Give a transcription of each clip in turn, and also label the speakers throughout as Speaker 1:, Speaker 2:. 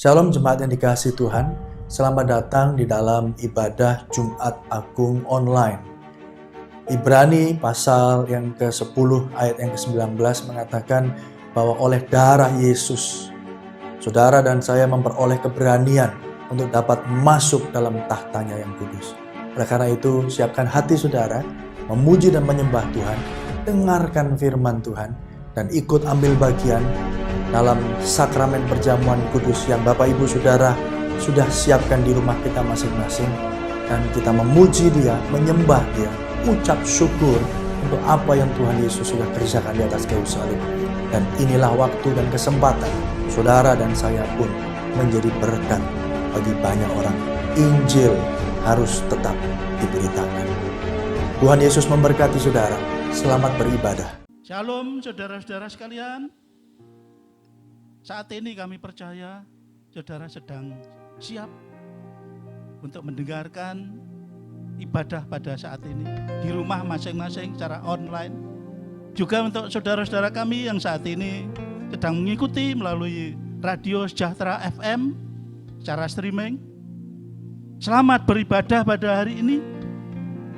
Speaker 1: Shalom jemaat yang dikasihi Tuhan, selamat datang di dalam ibadah Jumat Agung online. Ibrani pasal yang ke-10 ayat yang ke-19 mengatakan bahwa oleh darah Yesus, saudara dan saya memperoleh keberanian untuk dapat masuk dalam tahtanya yang kudus. Oleh karena itu, siapkan hati saudara, memuji dan menyembah Tuhan, dengarkan firman Tuhan, dan ikut ambil bagian dalam sakramen perjamuan kudus yang Bapak Ibu Saudara sudah siapkan di rumah kita masing-masing. Dan kita memuji Dia, menyembah Dia, ucap syukur untuk apa yang Tuhan Yesus sudah kerjakan di atas kayu salib. Dan inilah waktu dan kesempatan saudara dan saya pun menjadi berkat bagi banyak orang. Injil harus tetap diberitakan. Tuhan Yesus memberkati saudara. Selamat beribadah.
Speaker 2: Shalom saudara-saudara sekalian. Saat ini kami percaya saudara sedang siap untuk mendengarkan ibadah pada saat ini di rumah masing-masing secara online. Juga untuk saudara-saudara kami yang saat ini sedang mengikuti melalui Radio Sejahtera FM secara streaming. Selamat beribadah pada hari ini.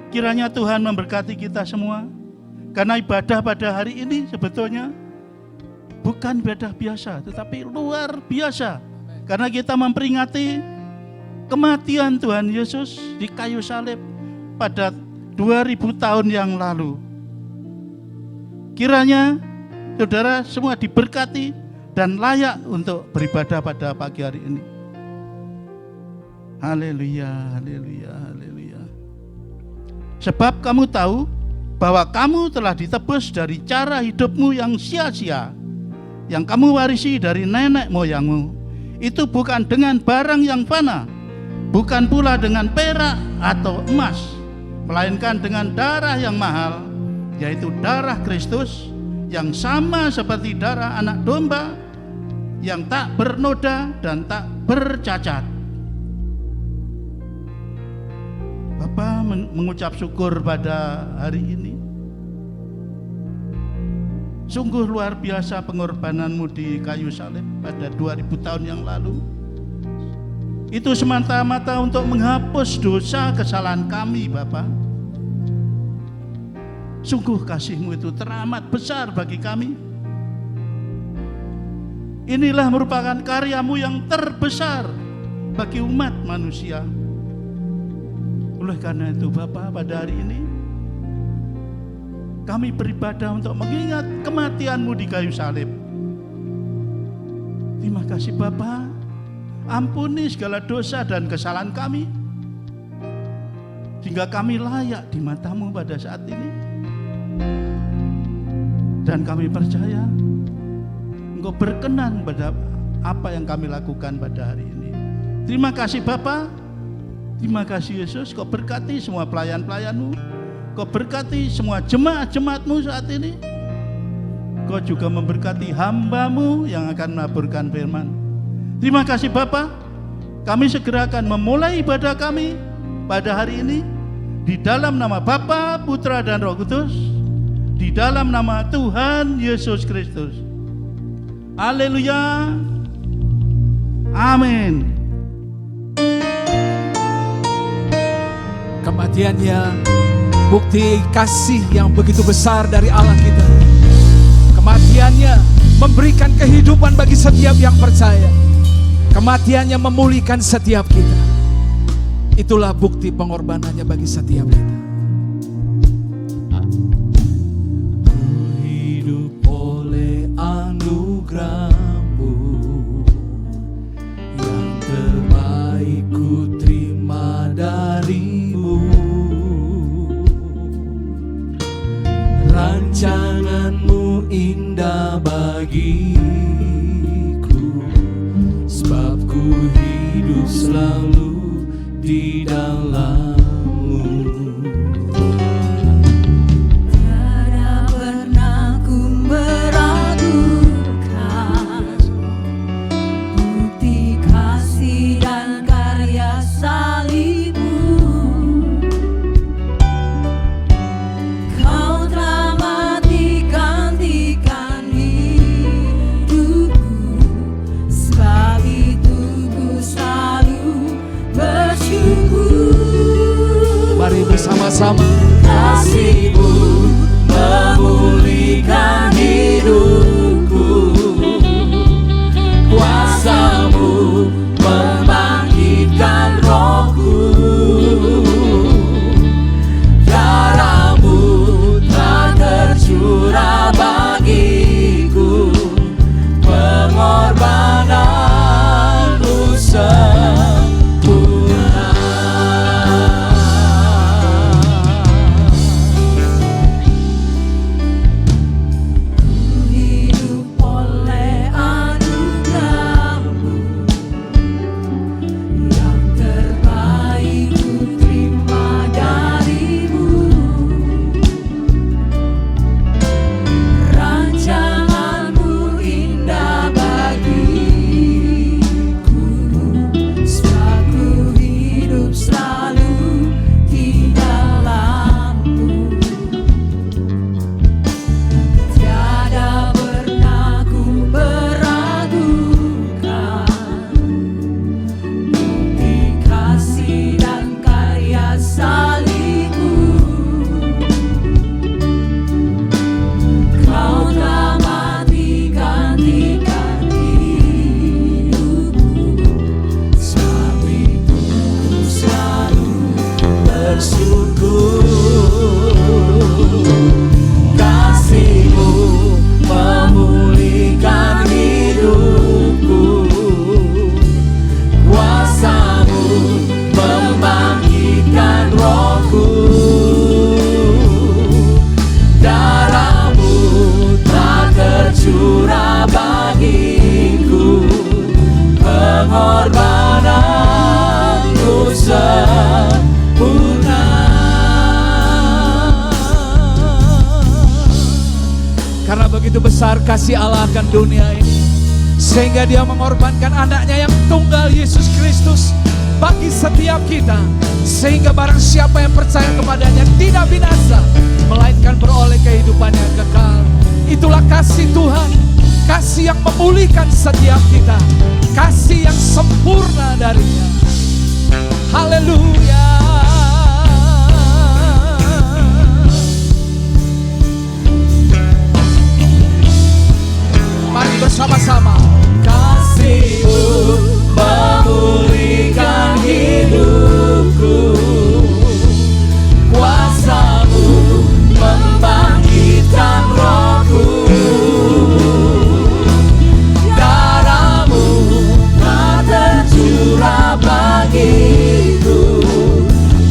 Speaker 2: Kiranya Tuhan memberkati kita semua. Karena ibadah pada hari ini sebetulnya bukan ibadah biasa, tetapi luar biasa. Karena kita memperingati kematian Tuhan Yesus di kayu salib pada 2000 tahun yang lalu. Kiranya saudara semua diberkati dan layak untuk beribadah pada pagi hari ini. Haleluya, haleluya, haleluya. Sebab kamu tahu bahwa kamu telah ditebus dari cara hidupmu yang sia-sia, yang kamu warisi dari nenek moyangmu. Itu bukan dengan barang yang fana, bukan pula dengan perak atau emas, melainkan dengan darah yang mahal, yaitu darah Kristus, yang sama seperti darah anak domba, yang tak bernoda dan tak bercacat. Bapa mengucap syukur pada hari ini. Sungguh luar biasa pengorbananmu di kayu salib pada 2000 tahun yang lalu. Itu semata-mata untuk menghapus dosa kesalahan kami, Bapa. Sungguh kasih-Mu itu teramat besar bagi kami. Inilah merupakan karya-Mu yang terbesar bagi umat manusia. Oleh karena itu Bapa, pada hari ini kami beribadah untuk mengingat kematian-Mu di kayu salib. Terima kasih Bapa, ampuni segala dosa dan kesalahan kami, sehingga kami layak di mata-Mu pada saat ini. Dan kami percaya Engkau berkenan pada apa yang kami lakukan pada hari ini. Terima kasih Bapa. Terima kasih Yesus, Kau berkati semua pelayan-pelayan-Mu, Kau berkati semua jemaat-jemaat-Mu saat ini. Kau juga memberkati hamba-Mu yang akan menaburkan firman. Terima kasih Bapa, kami segera akan memulai ibadah kami pada hari ini di dalam nama Bapa, Putra dan Roh Kudus, di dalam nama Tuhan Yesus Kristus. Haleluya, amin.
Speaker 3: Kematiannya bukti kasih yang begitu besar dari Allah kita. Kematiannya memberikan kehidupan bagi setiap yang percaya. Kematiannya memulihkan setiap kita. Itulah bukti pengorbanannya bagi setiap kita. Hidup oleh anugerah-Mu, yang terbaik ku terima dari rancangan-Mu indah bagiku, sebab ku hidup selalu di dalam-Mu.
Speaker 4: Tiada pernah ku meragukan bukti kasih dan karya salib-Mu. Kau telah mati gantikan hidupku, sebab itu
Speaker 3: bersama-sama.
Speaker 4: Kasih-Mu memulihkan hidupku, kuasa-Mu membangkitkan rohku, darah-Mu telah tercurah bagiku, pengorbanan-Mu sempurna. Hidup oleh anugerah-Mu, yang terbaik ku terima dari-Mu. Rancangan-Mu indah bagiku, sebab ku hidup selalu di dalam-Mu. Tiada pernah ku meragukan bukti kasih dan karya salib-Mu. Kau telah mati gantikan hidupku, sebab itu ku selalu bersyukur. Kasih-Mu memulihkan hidupku, kuasa-Mu membangkitkan rohku, darah-Mu telah tercurah bagiku, pengorbanan-Mu sempurna.
Speaker 3: Karena begitu besar kasih Allah akan dunia ini, sehingga Dia mengorbankan anaknya yang tunggal, Yesus Kristus, bagi setiap kita, sehingga barang siapa yang percaya kepadanya tidak binasa, melainkan beroleh kehidupan yang kekal. Itulah kasih Tuhan, kasih yang memulihkan setiap kita, kasih yang sempurna dari-Nya. Haleluya. Mari bersama-sama.
Speaker 4: Kasih-Mu memulihkan hidupku, kuasa-Mu membangkitkan rohku, darah-Mu telah tercurah bagiku,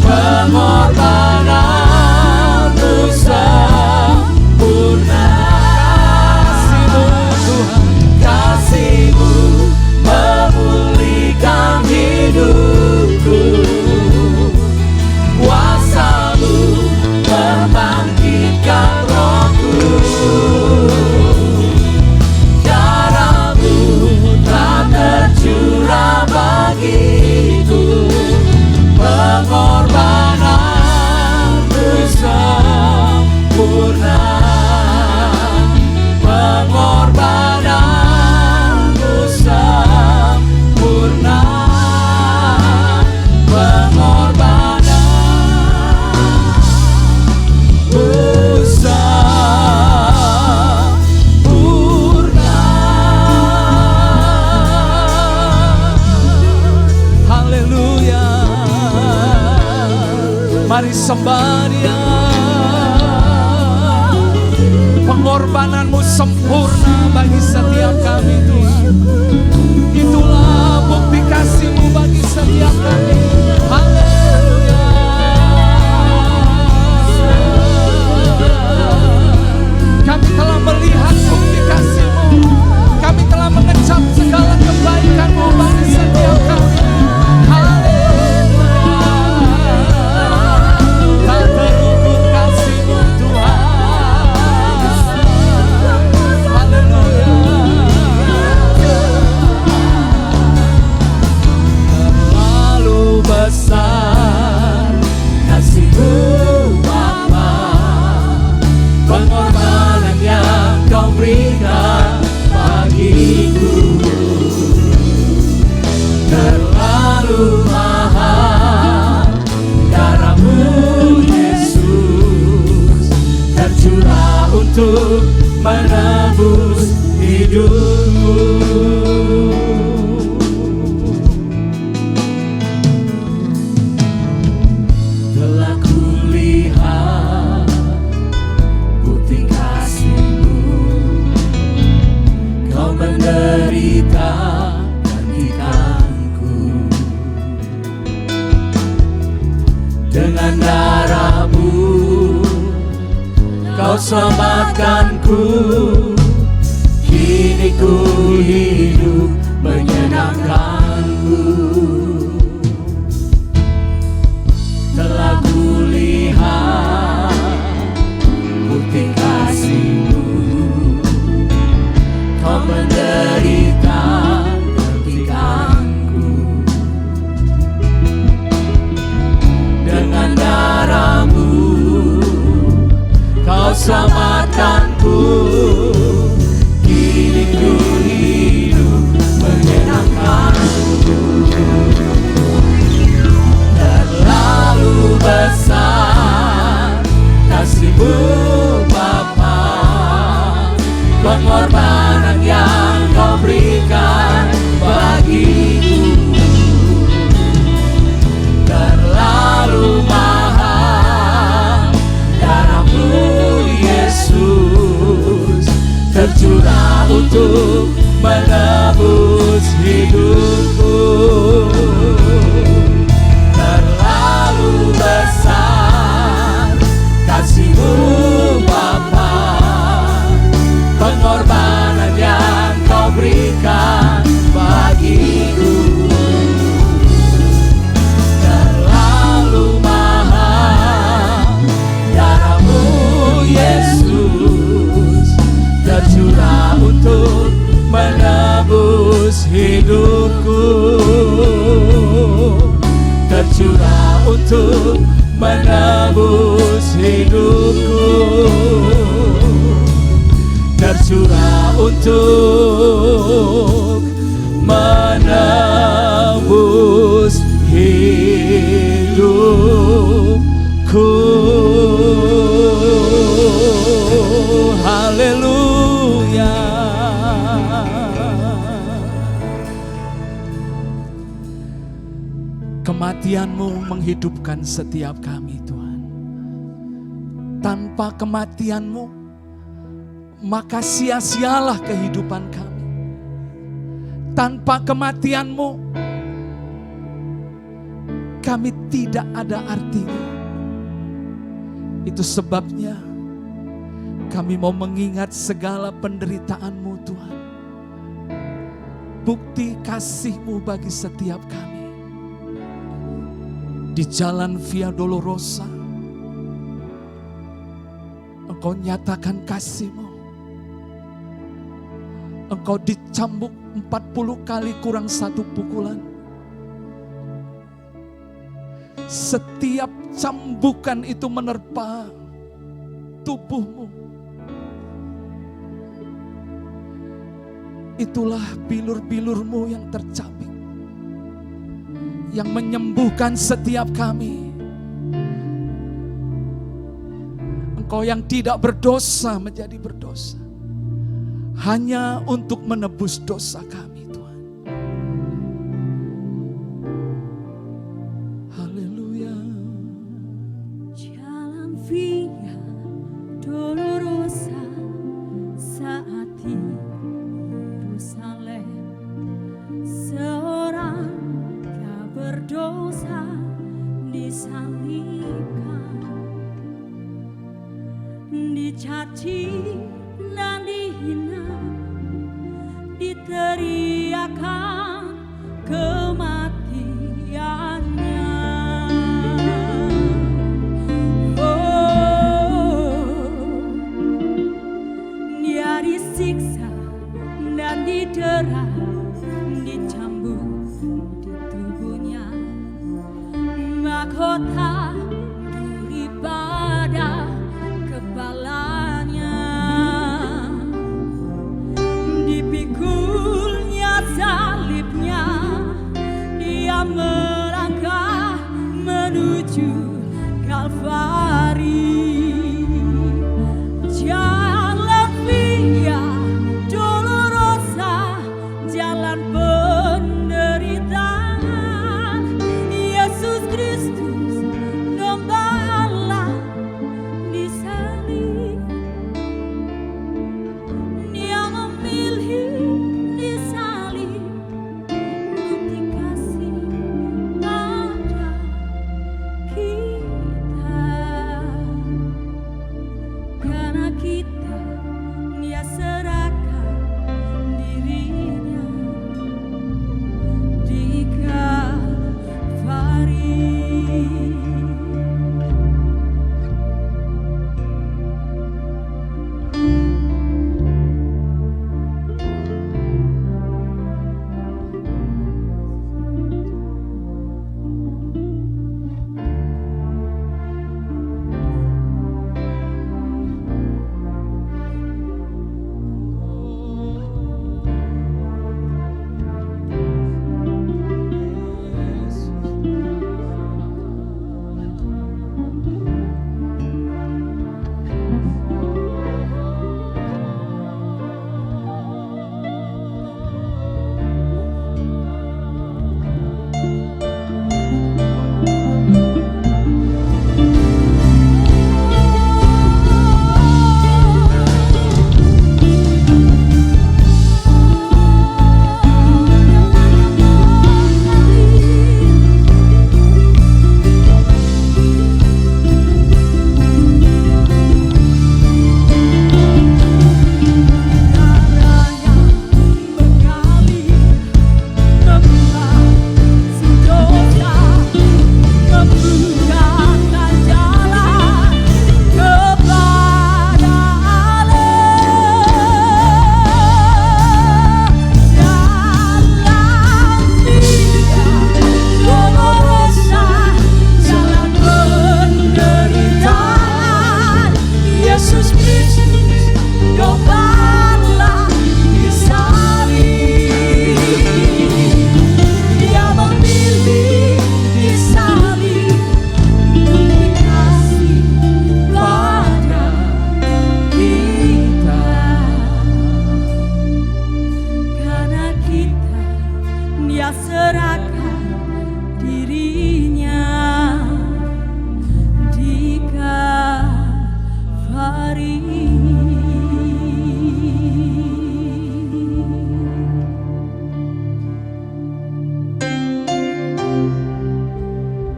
Speaker 4: pengorbanan-Mu sempurna. Kasih-Mu memulihkan hidupku, kuasa-Mu membangkitkan rohku, darah-Mu telah tercurah bagiku, pengorbanan-Mu sempurna. Pengorbanan-Mu sempurna, pengorbanan-Mu sempurna.
Speaker 3: Haleluya. Mari sembah Dia. Pengorbanan-Mu sempurna bagi setiap kami, Tuhan. Itulah bukti kasih-Mu bagi setiap kami. Haleluya. Kami telah melihat bukti kasih-Mu, kami telah mengecap segala kebaikan-Mu bagi setiap kami. Haleluya. Tak terukur kasih-Mu, Tuhan. Haleluya.
Speaker 4: Terlalu besar untuk menebus hidupku. Telah kulihat bukti kasih-Mu, Kau menderita gantikanku. Dengan darah-Mu Kau selamatkanku. Kini ku hidup menyenangkanku. Telah kulihat bukti kasih-Mu, Kau menderita gantikanku. Dengan darah-Mu Kau selamatkanku. Kini ku hidup menyenangkanku. Terlalu besar kasih-Mu Bapa, pengorbanan yang Kau berikan bagiku. Terlalu mahal darah-Mu Yesus, tercurah untuk menebus hidupku. Terlalu besar kasih-Mu Bapa, pengorbanan yang Kau berikan bagiku. Terlalu mahal darah-Mu Yesus, tercurah untuk menebus hidupku. Tercurah untuk menebus hidupku. Tercurah untuk menebus hidupku. Haleluya.
Speaker 3: Kematian-Mu menghidupkan setiap kami, Tuhan. Tanpa kematian-Mu, maka sia-sialah kehidupan kami. Tanpa kematian-Mu, kami tidak ada artinya. Itu sebabnya kami mau mengingat segala penderitaan-Mu, Tuhan. Bukti kasih-Mu bagi setiap kami. Di jalan Via Dolorosa, Engkau nyatakan kasih-Mu. Engkau dicambuk 40 kali kurang 1 pukulan. Setiap cambukan itu menerpa tubuh-Mu. Itulah bilur-bilur-Mu yang tercabik, yang menyembuhkan setiap kami. Engkau yang tidak berdosa menjadi berdosa, hanya untuk menebus dosa kami, Tuhan. Haleluya.
Speaker 5: Jalan Via Dolorosa saat di Yerusalem, seorang tak berdosa disalibkan, dicaci dan dihina, diteriakan kematiannya. Dia disiksa dan didera, dicambuk di tubuhnya, mahkota duri pada kepalanya, dipikulnya salibnya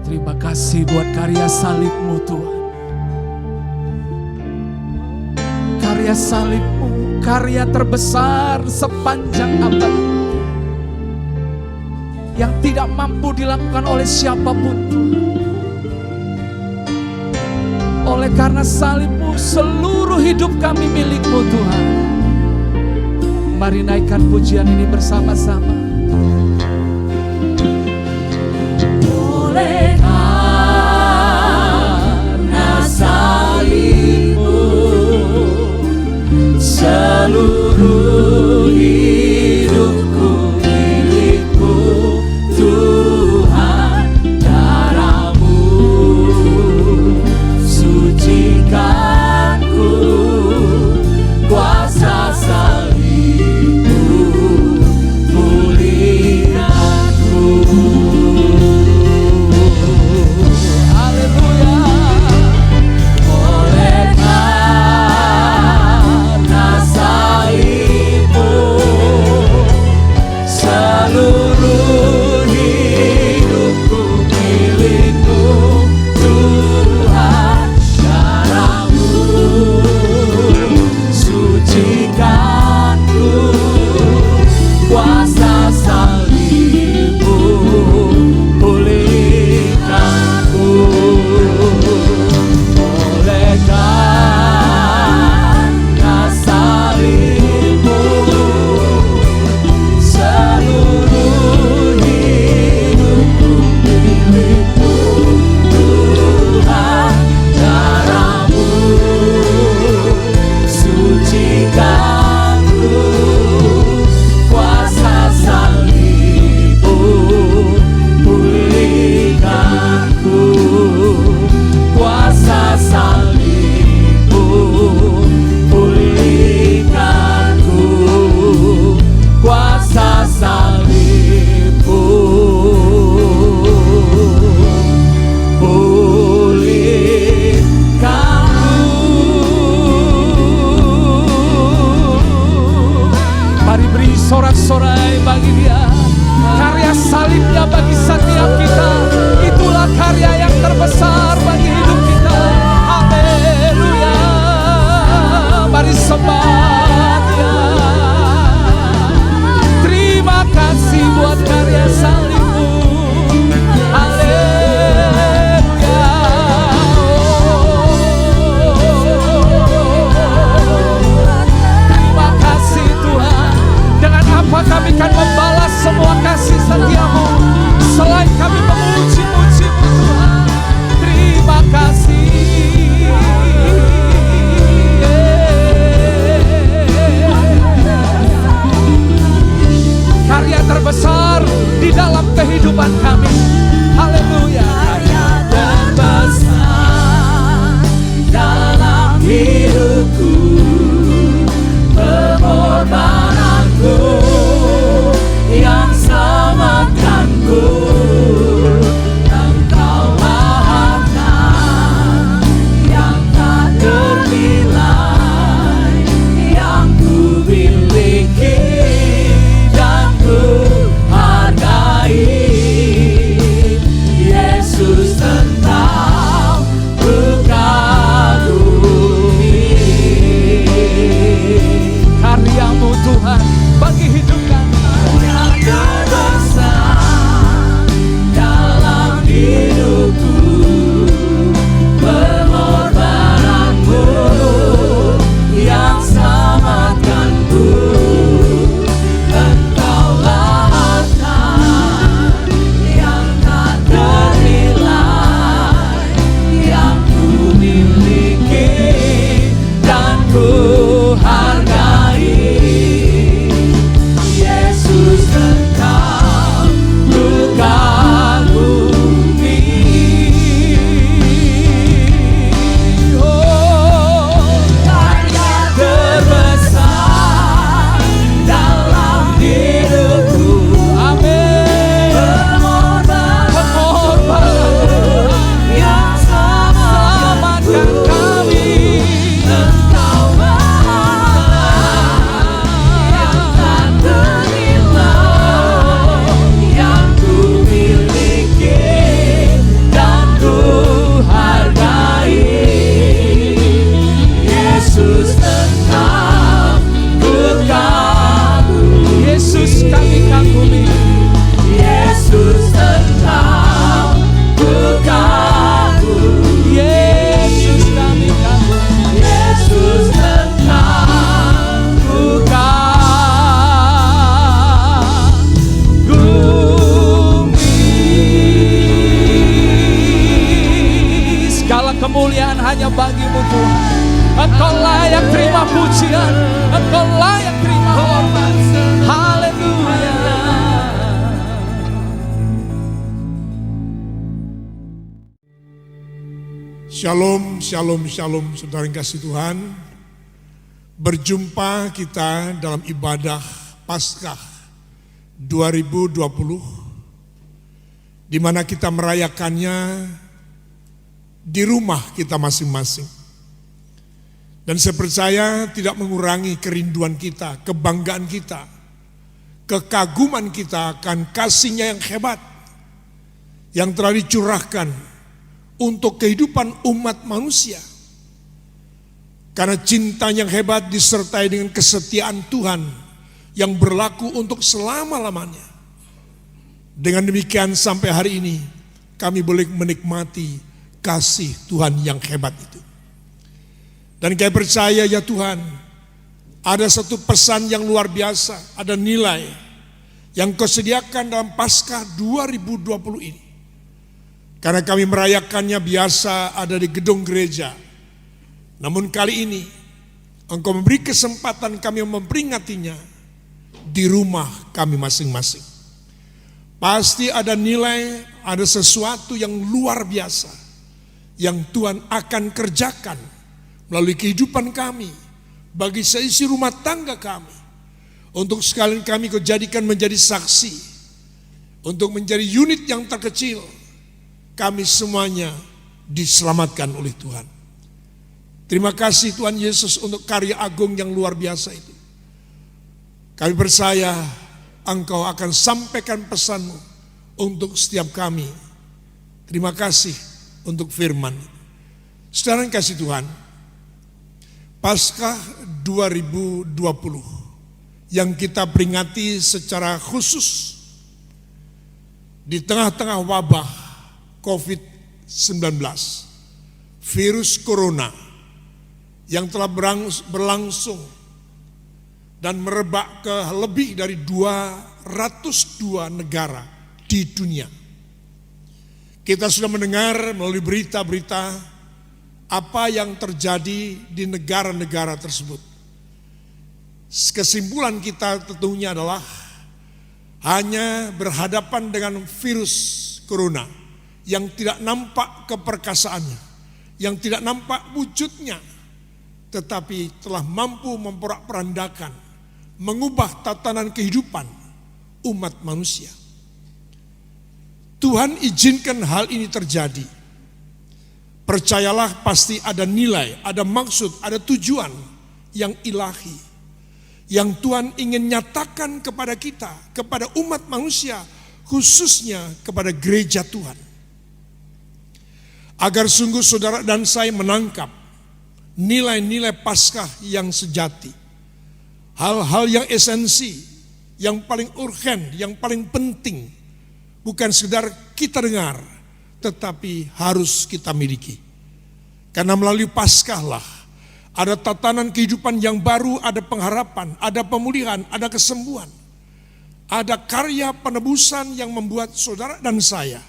Speaker 3: Terima kasih buat karya salib-Mu Tuhan. Karya salib-Mu, karya terbesar sepanjang abad, yang tidak mampu dilakukan oleh siapapun Tuhan. Oleh karena salib-Mu, seluruh hidup kami milik-Mu Tuhan. Mari naikkan pujian ini bersama-sama.
Speaker 4: Oleh karena salib-Mu, seluruh hidupku milik-Mu Tuhan. Darah-Mu sucikanku, kuasa salib-Mu pulihkanku. Haleluya. Oleh karena salib-Mu, seluruh hidupku milik-Mu Tuhan. Darah-Mu sucikanku, kuasa salib-Mu pulihkanku. Oleh karena salib-Mu, seluruh hidupku milik-Mu Tuhan. Darah-Mu sucikanku, kuasa salib-Mu pulihkanku. Kuasa salib-Mu pulihkanku. Kuasa salib-Mu pulihkanku.
Speaker 3: Mari beri sorak-sorai bagi Dia. Karya salibnya bagi setiap kita, itulah karya yang terbesar bagi hidup kita. Haleluya. Mari sembah Dia. Terima kasih buat karya salib-Mu. Haleluya. Terima kasih Tuhan. Dengan apa kami akan membalas semua kasih setia-Mu selain kami memuji-muji-Mu Tuhan. Terima kasih. bagimu Tuhan. Engkau layak terima pujian, Engkau layak terima hormat. Haleluya.
Speaker 6: Shalom, shalom, shalom, saudara yang kasih Tuhan. Berjumpa kita dalam ibadah Paskah 2020, di mana kita merayakannya di rumah kita masing-masing. Dan saya percaya tidak mengurangi kerinduan kita, kebanggaan kita, kekaguman kita akan kasih-Nya yang hebat, yang telah dicurahkan untuk kehidupan umat manusia. Karena cinta yang hebat disertai dengan kesetiaan Tuhan yang berlaku untuk selama-lamanya. Dengan demikian sampai hari ini kami boleh menikmati kasih Tuhan yang hebat itu. Dan kami percaya ya Tuhan, ada satu pesan yang luar biasa, ada nilai yang Kau sediakan dalam Paskah 2020 ini. Karena kami merayakannya biasa ada di gedung gereja. Namun kali ini Engkau memberi kesempatan kami memperingatinya di rumah kami masing-masing. Pasti ada nilai, ada sesuatu yang luar biasa yang Tuhan akan kerjakan melalui kehidupan kami, bagi seisi rumah tangga kami. Untuk sekalian kami Kau jadikan menjadi saksi, untuk menjadi unit yang terkecil. Kami semuanya diselamatkan oleh Tuhan. Terima kasih Tuhan Yesus untuk karya agung yang luar biasa itu. Kami percaya Engkau akan sampaikan pesan-Mu untuk setiap kami. Terima kasih untuk firman. Saudara yang kasih Tuhan, Paskah 2020 yang kita peringati secara khusus di tengah-tengah wabah COVID-19, virus corona yang telah berlangsung dan merebak ke lebih dari 202 negara di dunia. Kita sudah mendengar melalui berita-berita apa yang terjadi di negara-negara tersebut. Kesimpulan kita tentunya adalah hanya berhadapan dengan virus corona yang tidak nampak keperkasaannya, yang tidak nampak wujudnya, tetapi telah mampu memporak-porandakan, mengubah tatanan kehidupan umat manusia. Tuhan izinkan hal ini terjadi. Percayalah pasti ada nilai, ada maksud, ada tujuan yang ilahi. Yang Tuhan ingin nyatakan kepada kita, kepada umat manusia, khususnya kepada gereja Tuhan. Agar sungguh saudara dan saya menangkap nilai-nilai Paskah yang sejati. Hal-hal yang esensi, yang paling urgen, yang paling penting. Bukan sekedar kita dengar, tetapi harus kita miliki. Karena melalui Paskah lah ada tatanan kehidupan yang baru, ada pengharapan, ada pemulihan, ada kesembuhan. Ada karya penebusan yang membuat saudara dan saya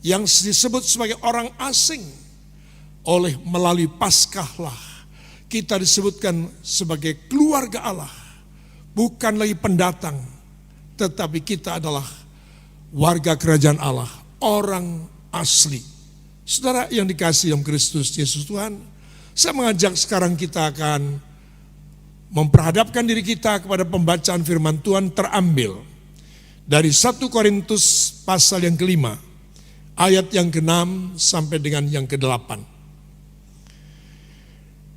Speaker 6: yang disebut sebagai orang asing oleh melalui Paskah lah kita disebutkan sebagai keluarga Allah. Bukan lagi pendatang, tetapi kita adalah warga kerajaan Allah, orang asli. Saudara yang dikasihi dalam Kristus Yesus Tuhan, saya mengajak sekarang kita akan memperhadapkan diri kita kepada pembacaan firman Tuhan terambil dari 1 Korintus pasal yang ke-5, ayat yang ke-6 sampai dengan yang ke-8.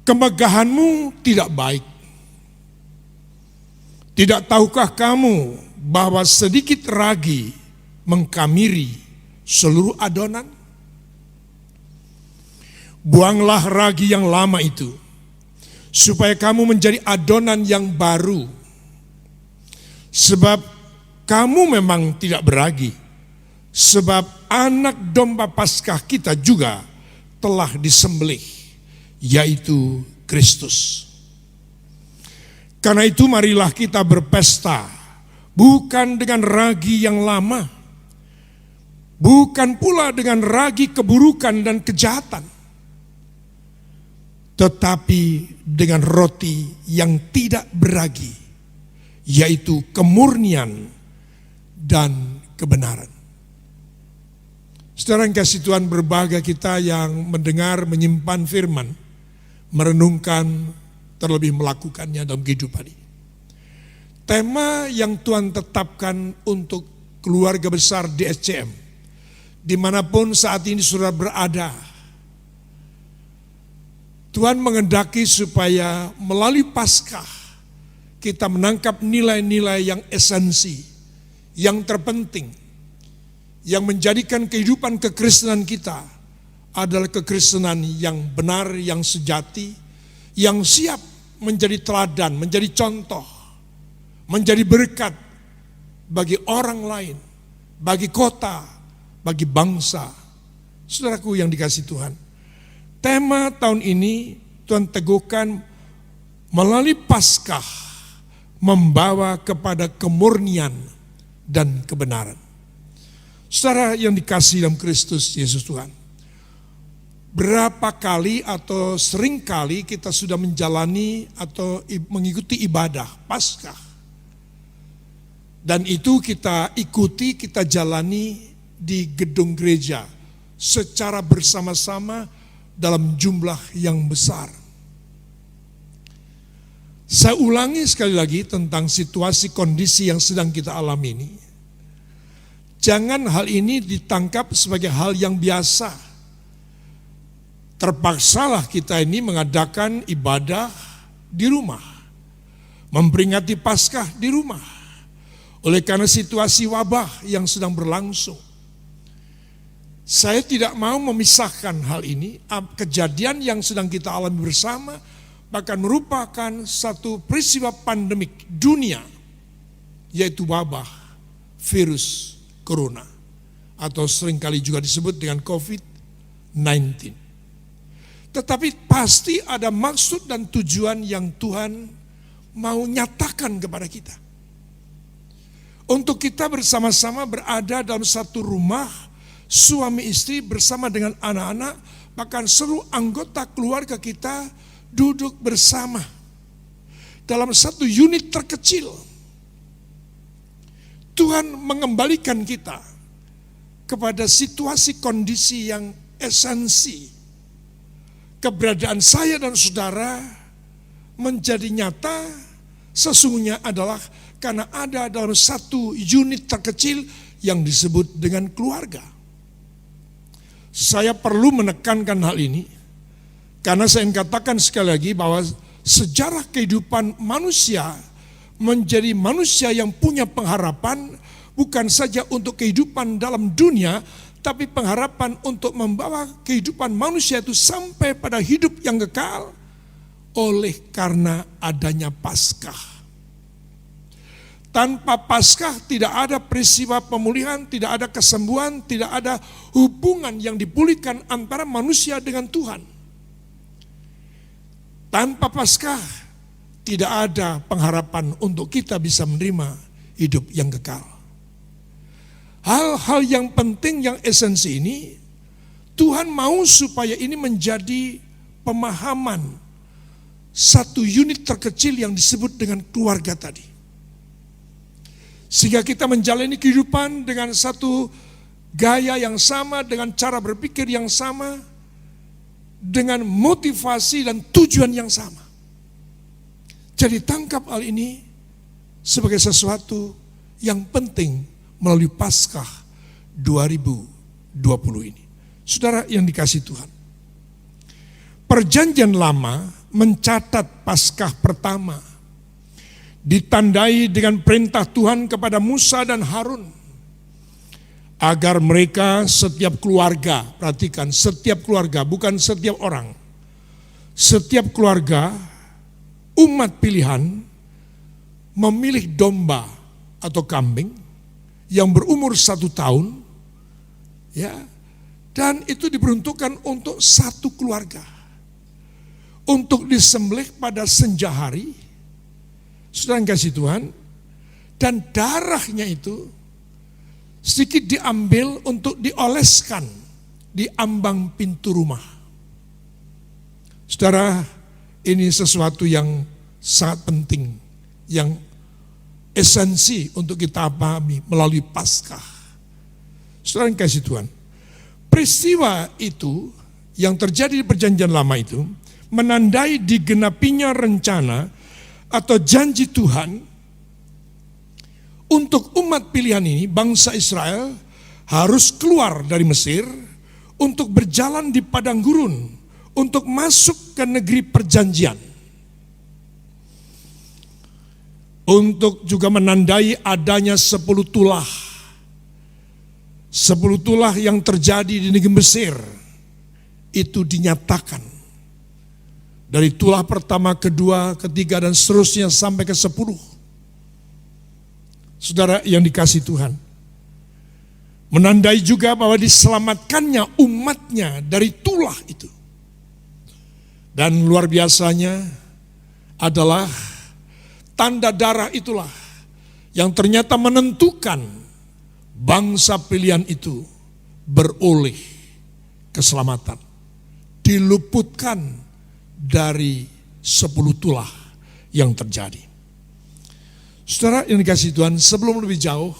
Speaker 6: Kemegahanmu tidak baik. Tidak tahukah kamu bahwa sedikit ragi mengkamiri seluruh adonan? Buanglah ragi yang lama itu, supaya kamu menjadi adonan yang baru. Sebab kamu memang tidak beragi, sebab anak domba Paskah kita juga telah disembelih, yaitu Kristus. Karena itu marilah kita berpesta, bukan dengan ragi yang lama, bukan pula dengan ragi keburukan dan kejahatan, tetapi dengan roti yang tidak beragi, yaitu kemurnian dan kebenaran. Saudara yang kasih Tuhan, berbahagia kita yang mendengar, menyimpan firman, merenungkan, terlebih melakukannya dalam kehidupan ini. Tema yang Tuhan tetapkan untuk keluarga besar di SCM, dimanapun saat ini saudara berada, Tuhan mengendaki supaya melalui Paskah kita menangkap nilai-nilai yang esensi, yang terpenting, yang menjadikan kehidupan kekristenan kita adalah kekristenan yang benar, yang sejati, yang siap menjadi teladan, menjadi contoh, menjadi berkat bagi orang lain, bagi kota, bagi bangsa. Saudaraku yang dikasihi Tuhan, tema tahun ini Tuhan teguhkan melalui Paskah membawa kepada kemurnian dan kebenaran. Saudara yang dikasihi dalam Kristus Yesus Tuhan, berapa kali atau sering kali kita sudah menjalani atau mengikuti ibadah Paskah. Dan itu kita ikuti, kita jalani di gedung gereja secara bersama-sama dalam jumlah yang besar. Saya ulangi sekali lagi tentang situasi kondisi yang sedang kita alami ini. Jangan hal ini ditangkap sebagai hal yang biasa. Terpaksalah kita ini mengadakan ibadah di rumah, memperingati Paskah di rumah, oleh karena situasi wabah yang sedang berlangsung. Saya tidak mau memisahkan hal ini, kejadian yang sedang kita alami bersama, bahkan merupakan satu peristiwa pandemik dunia, yaitu wabah virus corona, atau seringkali juga disebut dengan COVID-19. Tetapi pasti ada maksud dan tujuan yang Tuhan mau nyatakan kepada kita. Untuk kita bersama-sama berada dalam satu rumah, suami istri bersama dengan anak-anak, bahkan seluruh anggota keluarga kita duduk bersama dalam satu unit terkecil. Tuhan mengembalikan kita kepada situasi kondisi yang esensi. Keberadaan saya dan saudara menjadi nyata sesungguhnya adalah karena ada dalam satu unit terkecil yang disebut dengan keluarga. Saya perlu menekankan hal ini karena saya ingin katakan sekali lagi bahwa sejarah kehidupan manusia menjadi manusia yang punya pengharapan bukan saja untuk kehidupan dalam dunia, tapi pengharapan untuk membawa kehidupan manusia itu sampai pada hidup yang kekal oleh karena adanya Paskah. Tanpa Paskah tidak ada peristiwa pemulihan, tidak ada kesembuhan, tidak ada hubungan yang dipulihkan antara manusia dengan Tuhan. Tanpa Paskah tidak ada pengharapan untuk kita bisa menerima hidup yang kekal. Hal-hal yang penting, yang esensi ini, Tuhan mau supaya ini menjadi pemahaman satu unit terkecil yang disebut dengan keluarga tadi. Sehingga kita menjalani kehidupan dengan satu gaya yang sama, dengan cara berpikir yang sama, dengan motivasi dan tujuan yang sama. Jadi tangkap hal ini sebagai sesuatu yang penting melalui Paskah 2020 ini. Saudara yang dikasihi Tuhan, Perjanjian Lama mencatat Paskah pertama ditandai dengan perintah Tuhan kepada Musa dan Harun agar mereka setiap keluarga, perhatikan, setiap keluarga, bukan setiap orang, setiap keluarga umat pilihan memilih domba atau kambing yang berumur 1 tahun, ya, dan itu diperuntukkan untuk satu keluarga untuk disembelih pada senja hari. Saudara yang kasih Tuhan, dan darahnya itu sedikit diambil untuk dioleskan di ambang pintu rumah. Saudara, ini sesuatu yang sangat penting, yang esensi untuk kita pahami melalui Paskah. Saudara yang kasih Tuhan, peristiwa itu yang terjadi di Perjanjian Lama itu menandai digenapinya rencana atau janji Tuhan untuk umat pilihan ini, bangsa Israel, harus keluar dari Mesir untuk berjalan di padang gurun, untuk masuk ke negeri perjanjian. Untuk juga menandai adanya 10 tulah. 10 tulah yang terjadi di negeri Mesir, itu dinyatakan. Dari tulah pertama, kedua, ketiga, dan seterusnya sampai ke 10. Saudara yang dikasihi Tuhan, menandai juga bahwa diselamatkannya umatnya dari tulah itu. Dan luar biasanya adalah tanda darah itulah yang ternyata menentukan bangsa pilihan itu beroleh keselamatan. Diluputkan dari 10 tulah yang terjadi. Saudara yang dikasihi Tuhan, sebelum lebih jauh,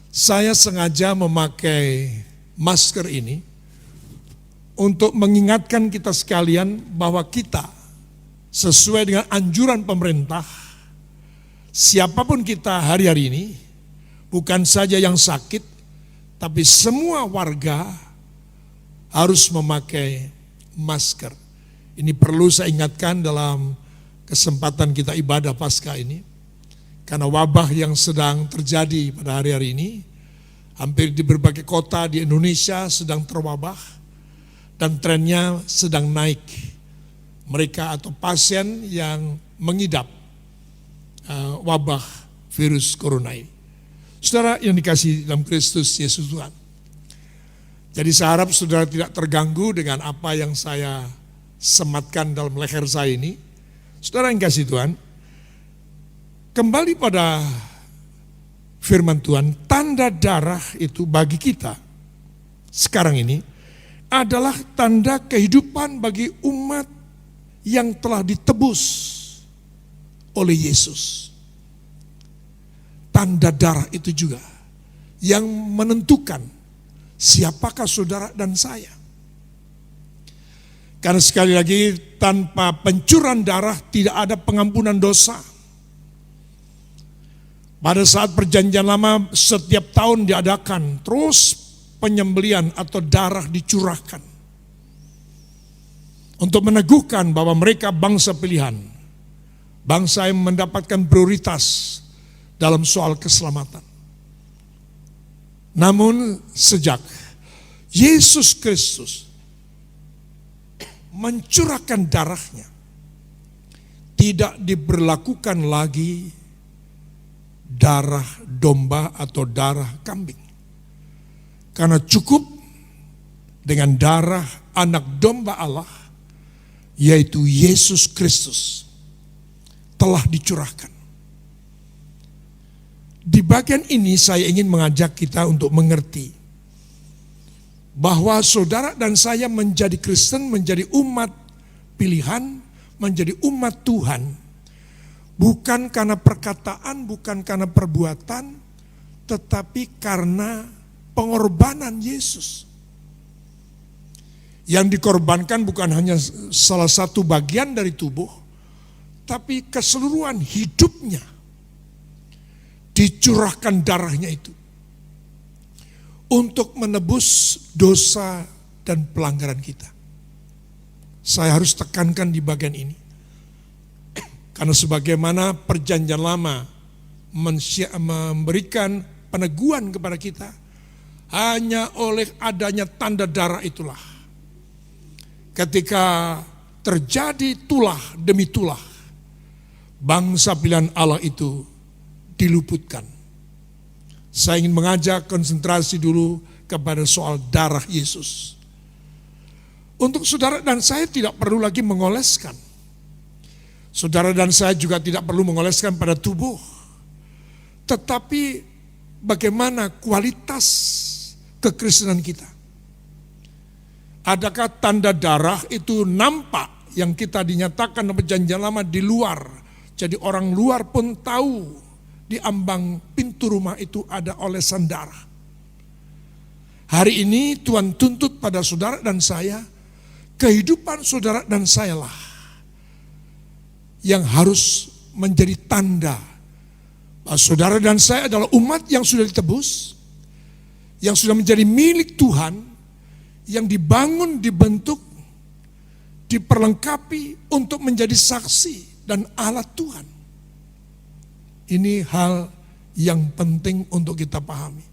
Speaker 6: saya sengaja memakai masker ini untuk mengingatkan kita sekalian bahwa kita sesuai dengan anjuran pemerintah, siapapun kita hari-hari ini, bukan saja yang sakit, tapi semua warga harus memakai masker. Ini perlu saya ingatkan dalam kesempatan kita ibadah Paskah ini, karena wabah yang sedang terjadi pada hari-hari ini, hampir di berbagai kota di Indonesia sedang terwabah, dan trennya sedang naik. Mereka atau pasien yang mengidap wabah virus corona ini. Saudara yang dikasihi dalam Kristus Yesus Tuhan. Jadi saya harap saudara tidak terganggu dengan apa yang saya sematkan dalam leher saya ini. Saudara yang dikasihi Tuhan, kembali pada firman Tuhan, tanda darah itu bagi kita sekarang ini adalah tanda kehidupan bagi umat yang telah ditebus oleh Yesus. Tanda darah itu juga yang menentukan siapakah saudara dan saya. Karena sekali lagi, tanpa pencurahan darah tidak ada pengampunan dosa. Pada saat Perjanjian Lama setiap tahun diadakan terus penyembelihan atau darah dicurahkan untuk meneguhkan bahwa mereka bangsa pilihan, bangsa yang mendapatkan prioritas dalam soal keselamatan. Namun sejak Yesus Kristus mencurahkan darahnya, tidak diberlakukan lagi darah domba atau darah kambing. Karena cukup dengan darah anak domba Allah, yaitu Yesus Kristus, telah dicurahkan. Di bagian ini saya ingin mengajak kita untuk mengerti bahwa saudara dan saya menjadi Kristen, menjadi umat pilihan, menjadi umat Tuhan, bukan karena perkataan, bukan karena perbuatan, tetapi karena pengorbanan Yesus. Yang dikorbankan bukan hanya salah satu bagian dari tubuh, tapi keseluruhan hidupnya. Dicurahkan darahnya itu untuk menebus dosa dan pelanggaran kita. Saya harus tekankan di bagian ini. Karena sebagaimana Perjanjian Lama memberikan peneguhan kepada kita, hanya oleh adanya tanda darah itulah, ketika terjadi tulah demi tulah, bangsa pilihan Allah itu diluputkan. Saya ingin mengajak konsentrasi dulu kepada soal darah Yesus. Untuk saudara dan saya tidak perlu lagi mengoleskan. Saudara dan saya juga tidak perlu mengoleskan pada tubuh. Tetapi bagaimana kualitas kekristenan kita? Adakah tanda darah itu nampak yang kita dinyatakan dalam perjanjian lama di luar. Jadi orang luar pun tahu di ambang pintu rumah itu ada olesan darah. Hari ini Tuhan tuntut pada saudara dan saya, kehidupan saudara dan saya lah yang harus menjadi tanda bahwa saudara dan saya adalah umat yang sudah ditebus, yang sudah menjadi milik Tuhan, yang dibangun, dibentuk, diperlengkapi untuk menjadi saksi dan alat Tuhan. Ini hal yang penting untuk kita pahami.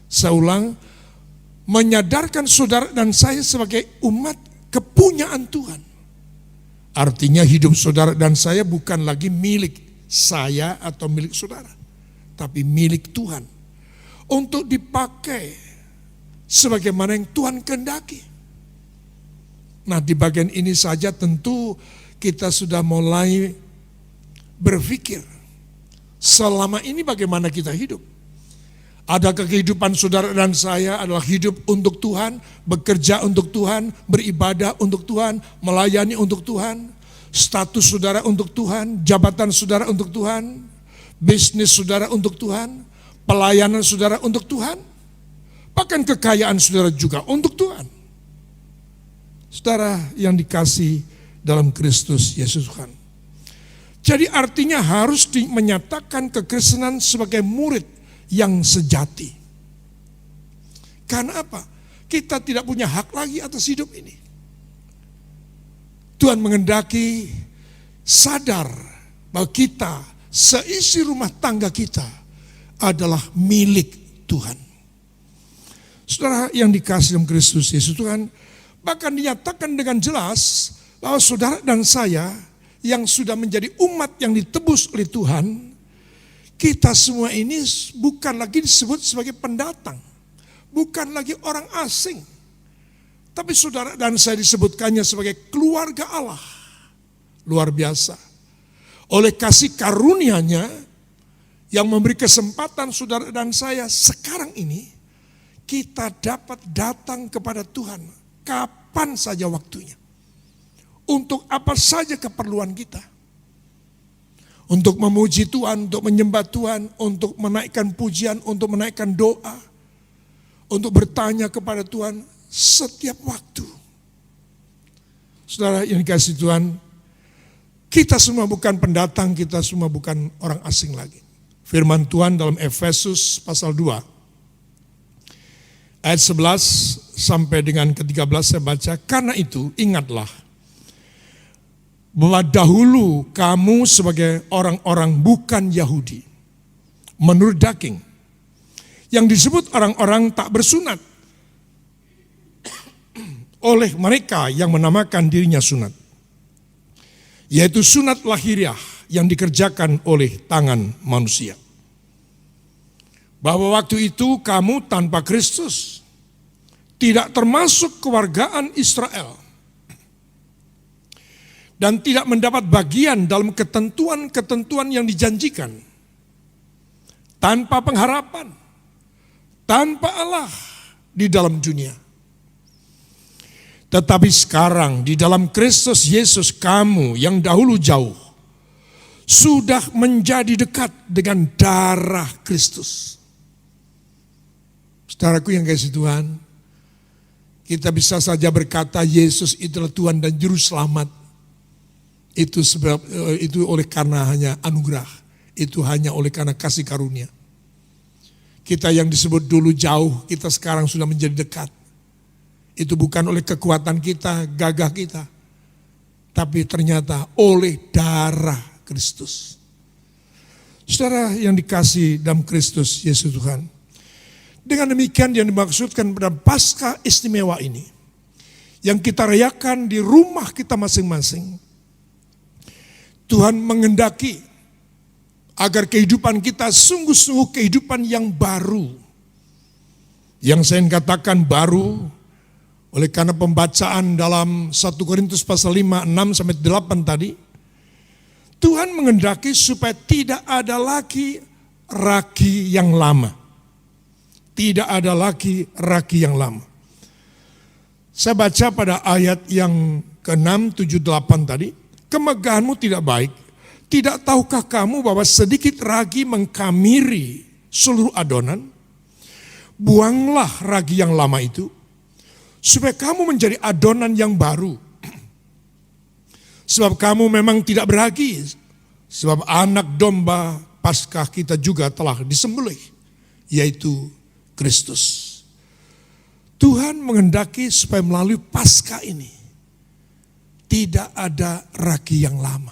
Speaker 6: Saya ulang, menyadarkan saudara dan saya sebagai umat kepunyaan Tuhan. Artinya hidup saudara dan saya bukan lagi milik saya atau milik saudara, tapi milik Tuhan. Untuk dipakai sebagaimana yang Tuhan kehendaki. Nah, di bagian ini saja tentu kita sudah mulai berpikir, selama ini bagaimana kita hidup? Adakah kehidupan saudara dan saya adalah hidup untuk Tuhan, bekerja untuk Tuhan, beribadah untuk Tuhan, melayani untuk Tuhan, status saudara untuk Tuhan, jabatan saudara untuk Tuhan, bisnis saudara untuk Tuhan, pelayanan saudara untuk Tuhan, bahkan kekayaan saudara juga untuk Tuhan. Saudara yang dikasih dalam Kristus Yesus Tuhan. Jadi artinya harus menyatakan kekristenan sebagai murid yang sejati. Karena apa? Kita tidak punya hak lagi atas hidup ini. Tuhan menghendaki sadar bahwa kita, seisi rumah tangga kita adalah milik Tuhan. Saudara yang dikasih dalam Kristus Yesus Tuhan, bahkan dinyatakan dengan jelas bahwa saudara dan saya yang sudah menjadi umat yang ditebus oleh Tuhan, kita semua ini bukan lagi disebut sebagai pendatang, bukan lagi orang asing, tapi saudara dan saya disebutkannya sebagai keluarga Allah. Luar biasa. Oleh kasih karunia-Nya yang memberi kesempatan saudara dan saya sekarang ini, kita dapat datang kepada Tuhan kapan saja waktunya. Untuk apa saja keperluan kita. Untuk memuji Tuhan, untuk menyembah Tuhan, untuk menaikkan pujian, untuk menaikkan doa, untuk bertanya kepada Tuhan setiap waktu. Saudara yang dikasihi Tuhan, kita semua bukan pendatang, kita semua bukan orang asing lagi. Firman Tuhan dalam Efesus pasal 2, ayat 11 sampai dengan ke-13 saya baca, karena itu ingatlah, bahwa dahulu kamu sebagai orang-orang bukan Yahudi, menurut daging, yang disebut orang-orang tak bersunat, oleh mereka yang menamakan dirinya sunat, yaitu sunat lahiriah yang dikerjakan oleh tangan manusia. Bahwa waktu itu kamu tanpa Kristus, tidak termasuk kewargaan Israel, dan tidak mendapat bagian dalam ketentuan-ketentuan yang dijanjikan, tanpa pengharapan, tanpa Allah di dalam dunia. Tetapi sekarang di dalam Kristus Yesus, kamu yang dahulu jauh sudah menjadi dekat dengan darah Kristus. Saudaraku yang kasih Tuhan, kita bisa saja berkata Yesus itulah Tuhan dan Juru Selamat. Itu sebab itu oleh karena hanya anugerah, itu hanya oleh karena kasih karunia. Kita yang disebut dulu jauh, kita sekarang sudah menjadi dekat. Itu bukan oleh kekuatan kita, gagah kita, tapi ternyata oleh darah Kristus. Saudara yang dikasih dalam Kristus Yesus Tuhan, dengan demikian yang dimaksudkan pada Paskah istimewa ini, yang kita rayakan di rumah kita masing-masing, Tuhan menghendaki agar kehidupan kita sungguh-sungguh kehidupan yang baru. Yang saya katakan baru oleh karena pembacaan dalam 1 Korintus pasal 5, 6 sampai 8 tadi. Tuhan menghendaki supaya tidak ada lagi ragi yang lama. Tidak ada lagi ragi yang lama. Saya baca pada ayat yang ke-6, 7, 8 tadi. Kemegahanmu tidak baik. Tidak tahukah kamu bahwa sedikit ragi mengkamiri seluruh adonan? Buanglah ragi yang lama itu, supaya kamu menjadi adonan yang baru. Sebab kamu memang tidak beragi, sebab anak domba Paskah kita juga telah disembelih, yaitu Kristus. Tuhan menghendaki supaya melalui Paskah ini tidak ada ragi yang lama.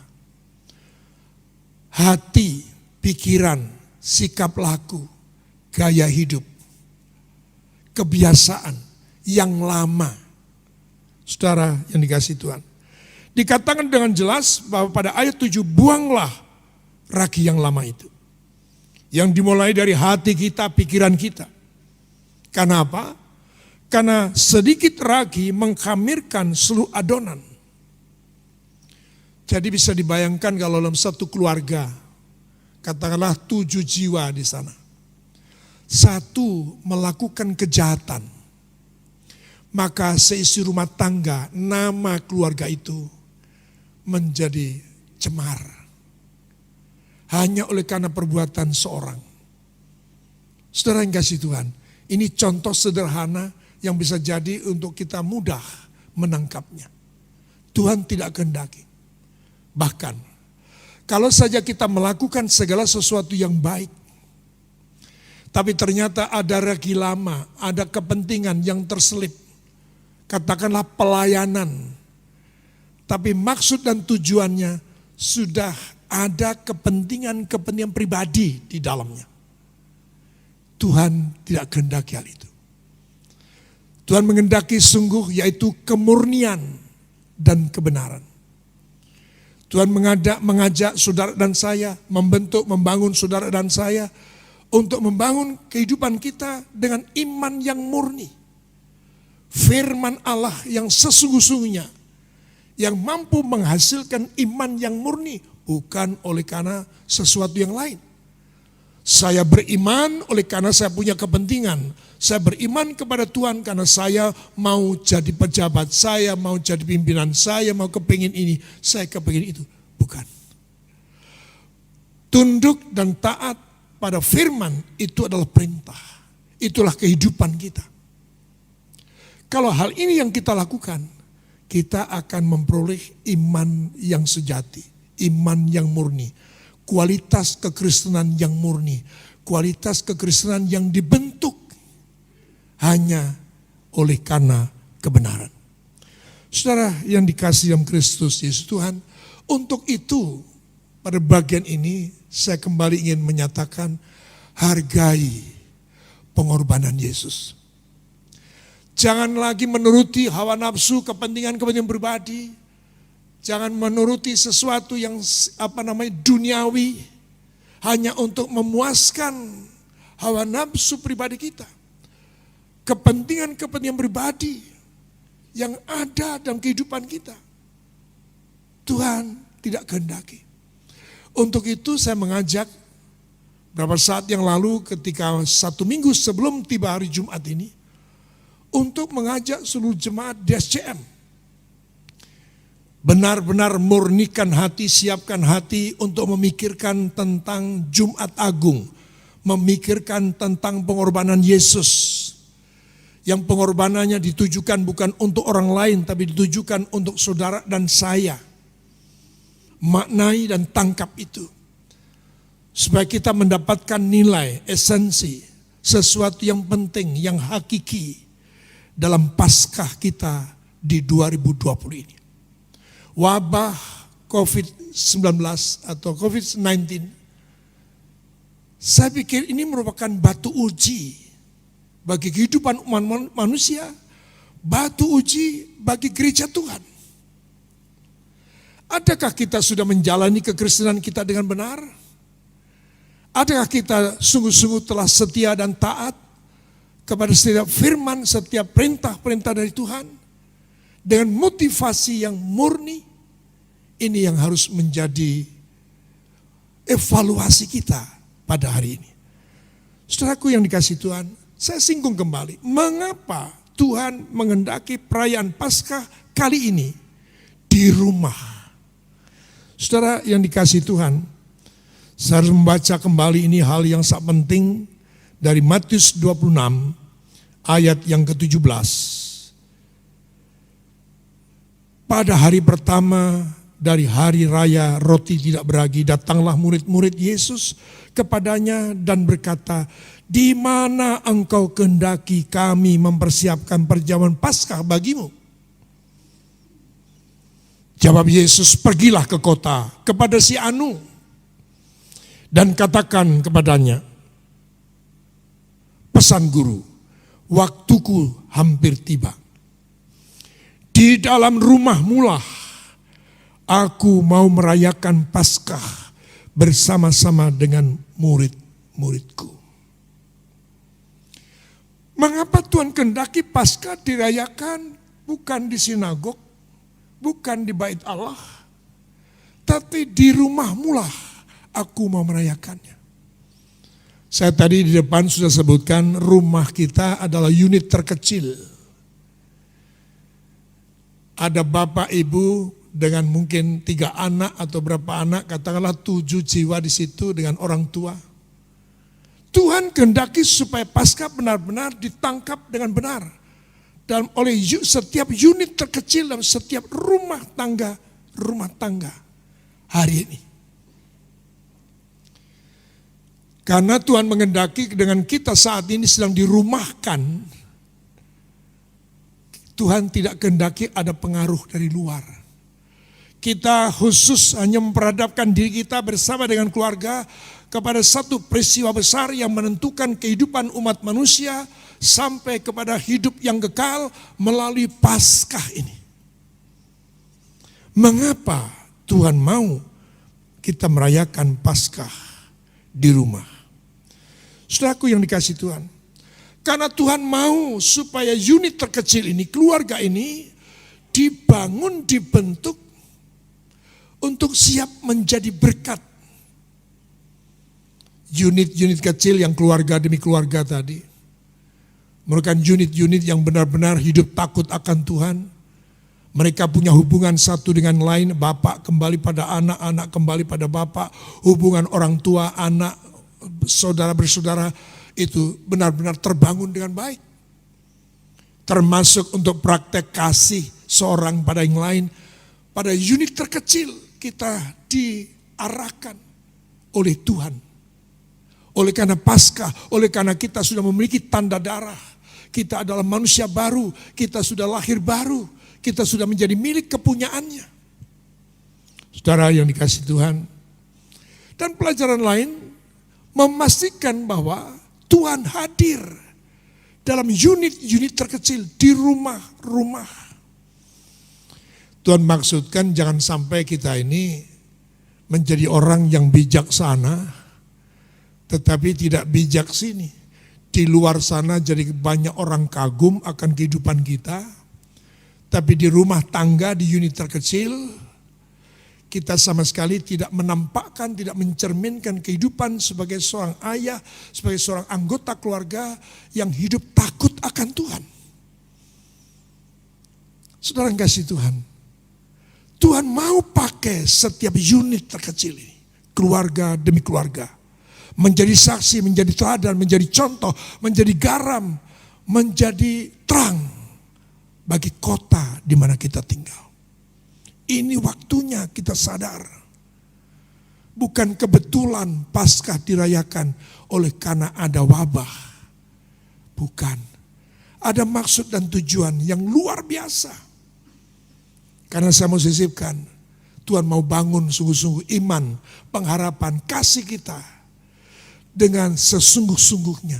Speaker 6: Hati, pikiran, sikap laku, gaya hidup, kebiasaan yang lama. Saudara yang dikasihi Tuhan. Dikatakan dengan jelas bahwa pada ayat 7, buanglah ragi yang lama itu. Yang dimulai dari hati kita, pikiran kita. Karena apa? Karena sedikit ragi mengkhamirkan seluruh adonan. Jadi bisa dibayangkan kalau dalam satu keluarga, katakanlah 7 jiwa di sana. Satu melakukan kejahatan, maka seisi rumah tangga, nama keluarga itu menjadi cemar. Hanya oleh karena perbuatan seorang. Saudara yang kasih Tuhan, ini contoh sederhana yang bisa jadi untuk kita mudah menangkapnya. Tuhan tidak kehendaki. Bahkan, kalau saja kita melakukan segala sesuatu yang baik, tapi ternyata ada ragi lama, ada kepentingan yang terselip. Katakanlah pelayanan. Tapi maksud dan tujuannya sudah ada kepentingan-kepentingan pribadi di dalamnya. Tuhan tidak kehendaki hal itu. Tuhan menghendaki sungguh yaitu kemurnian dan kebenaran. Tuhan mengajak saudara dan saya, membangun saudara dan saya untuk membangun kehidupan kita dengan iman yang murni. Firman Allah yang sesungguh-sungguhnya, yang mampu menghasilkan iman yang murni, bukan oleh karena sesuatu yang lain. Saya beriman oleh karena saya punya kepentingan. Saya beriman kepada Tuhan karena saya mau jadi pejabat, saya mau jadi pimpinan, saya mau kepingin ini, saya kepingin itu. Bukan. Tunduk dan taat pada firman itu adalah perintah. Itulah kehidupan kita. Kalau hal ini yang kita lakukan, kita akan memperoleh iman yang sejati, iman yang murni, kualitas kekristenan yang murni, kualitas kekristenan yang dibentuk hanya oleh karena kebenaran. Saudara yang dikasihi dalam Kristus Yesus Tuhan, untuk itu pada bagian ini saya kembali ingin menyatakan hargai pengorbanan Yesus. Jangan lagi menuruti hawa nafsu, kepentingan-kepentingan pribadi. Jangan menuruti sesuatu yang duniawi hanya untuk memuaskan hawa nafsu pribadi kita. Kepentingan-kepentingan pribadi yang ada dalam kehidupan kita. Tuhan tidak kehendaki. Untuk itu saya mengajak beberapa saat yang lalu ketika 1 minggu sebelum tiba hari Jumat ini, untuk mengajak seluruh jemaat DSCM benar-benar murnikan hati, siapkan hati untuk memikirkan tentang Jumat Agung, memikirkan tentang pengorbanan Yesus. Yang pengorbanannya ditujukan bukan untuk orang lain, tapi ditujukan untuk saudara dan saya. Maknai dan tangkap itu. Supaya kita mendapatkan nilai, esensi, sesuatu yang penting, yang hakiki dalam Paskah kita di 2020 ini. Wabah COVID-19 atau COVID-19, saya pikir ini merupakan batu uji bagi kehidupan umat manusia, batu uji bagi gereja Tuhan. Adakah kita sudah menjalani kekristenan kita dengan benar? Adakah kita sungguh-sungguh telah setia dan taat kepada setiap firman, setiap perintah-perintah dari Tuhan? Dengan motivasi yang murni, ini yang harus menjadi evaluasi kita pada hari ini. Saudaraku yang dikasihi Tuhan, saya singgung kembali, mengapa Tuhan menghendaki perayaan Paskah kali ini di rumah. Saudara yang dikasihi Tuhan, saya harus membaca kembali ini hal yang sangat penting dari Matius 26 ayat yang ke-17. Pada hari pertama dari hari raya roti tidak beragi, datanglah murid-murid Yesus kepadanya dan berkata, "Di mana engkau kehendaki kami mempersiapkan perjamuan Paskah bagimu?" Jawab Yesus, "Pergilah ke kota kepada si anu dan katakan kepadanya, pesan guru, waktuku hampir tiba. Di dalam rumahmu lah aku mau merayakan Paskah bersama-sama dengan murid-muridku." Mengapa Tuhan kehendaki Paskah dirayakan bukan di sinagog, bukan di bait Allah, tapi di rumahmu lah aku mau merayakannya. Saya tadi di depan sudah sebutkan rumah kita adalah unit terkecil. Ada bapak ibu dengan mungkin 3 anak atau berapa anak, katakanlah 7 jiwa di situ dengan orang tua. Tuhan kehendaki supaya Paskah benar-benar ditangkap dengan benar dalam oleh setiap unit terkecil dalam setiap rumah tangga hari ini. Karena Tuhan menghendaki dengan kita saat ini sedang dirumahkan, Tuhan tidak kehendaki ada pengaruh dari luar. Kita khusus hanya memperadabkan diri kita bersama dengan keluarga kepada satu peristiwa besar yang menentukan kehidupan umat manusia sampai kepada hidup yang kekal melalui Paskah ini. Mengapa Tuhan mau kita merayakan Paskah di rumah? Saudaraku yang dikasihi Tuhan, karena Tuhan mau supaya unit terkecil ini, keluarga ini dibangun, dibentuk untuk siap menjadi berkat. Unit-unit kecil yang keluarga demi keluarga tadi merupakan unit-unit yang benar-benar hidup takut akan Tuhan. Mereka punya hubungan satu dengan lain, bapak kembali pada anak, anak kembali pada bapak, hubungan orang tua, anak, saudara bersaudara itu benar-benar terbangun dengan baik. Termasuk untuk praktek kasih seorang pada yang lain. Pada unit terkecil kita diarahkan oleh Tuhan. Oleh karena Paskah, oleh karena kita sudah memiliki tanda darah. Kita adalah manusia baru, kita sudah lahir baru, kita sudah menjadi milik kepunyaannya. Saudara yang dikasihi Tuhan. Dan pelajaran lain memastikan bahwa Tuhan hadir dalam unit-unit terkecil di rumah-rumah. Tuhan maksudkan jangan sampai kita ini menjadi orang yang bijaksana, tetapi tidak bijak sini. Di luar sana jadi banyak orang kagum akan kehidupan kita, tapi di rumah tangga, di unit terkecil, kita sama sekali tidak menampakkan, tidak mencerminkan kehidupan sebagai seorang ayah, sebagai seorang anggota keluarga yang hidup takut akan Tuhan. Saudara yang kasih Tuhan, Tuhan mau pakai setiap unit terkecil ini, keluarga demi keluarga, menjadi saksi, menjadi teladan, menjadi contoh, menjadi garam, menjadi terang bagi kota di mana kita tinggal. Ini waktunya kita sadar. Bukan kebetulan Paskah dirayakan oleh karena ada wabah. Bukan. Ada maksud dan tujuan yang luar biasa. Karena saya mau sisipkan, Tuhan mau bangun sungguh-sungguh iman, pengharapan, kasih kita dengan sesungguh-sungguhnya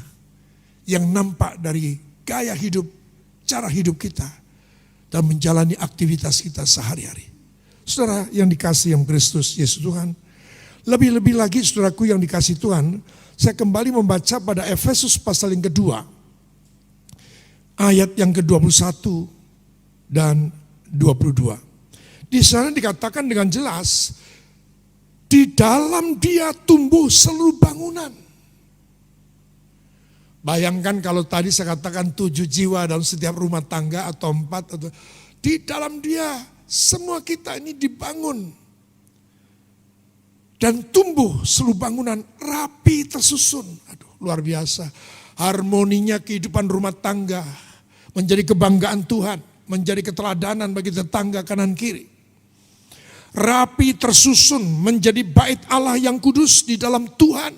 Speaker 6: yang nampak dari gaya hidup, cara hidup kita dan menjalani aktivitas kita sehari-hari. Saudara yang dikasihi yang Kristus Yesus Tuhan, lebih-lebih lagi saudaraku yang dikasihi Tuhan, saya kembali membaca pada Efesus pasal yang kedua, ayat yang ke-21 dan 22. Di sana dikatakan dengan jelas, di dalam Dia tumbuh seluruh bangunan, Bayangkan kalau tadi saya katakan 7 jiwa dalam setiap rumah tangga atau 4. Atau, di dalam dia semua kita ini dibangun. Dan tumbuh seluruh bangunan rapi tersusun. Aduh, luar biasa. Harmoninya kehidupan rumah tangga menjadi kebanggaan Tuhan. Menjadi keteladanan bagi tetangga kanan kiri. Rapi tersusun menjadi bait Allah yang kudus di dalam Tuhan.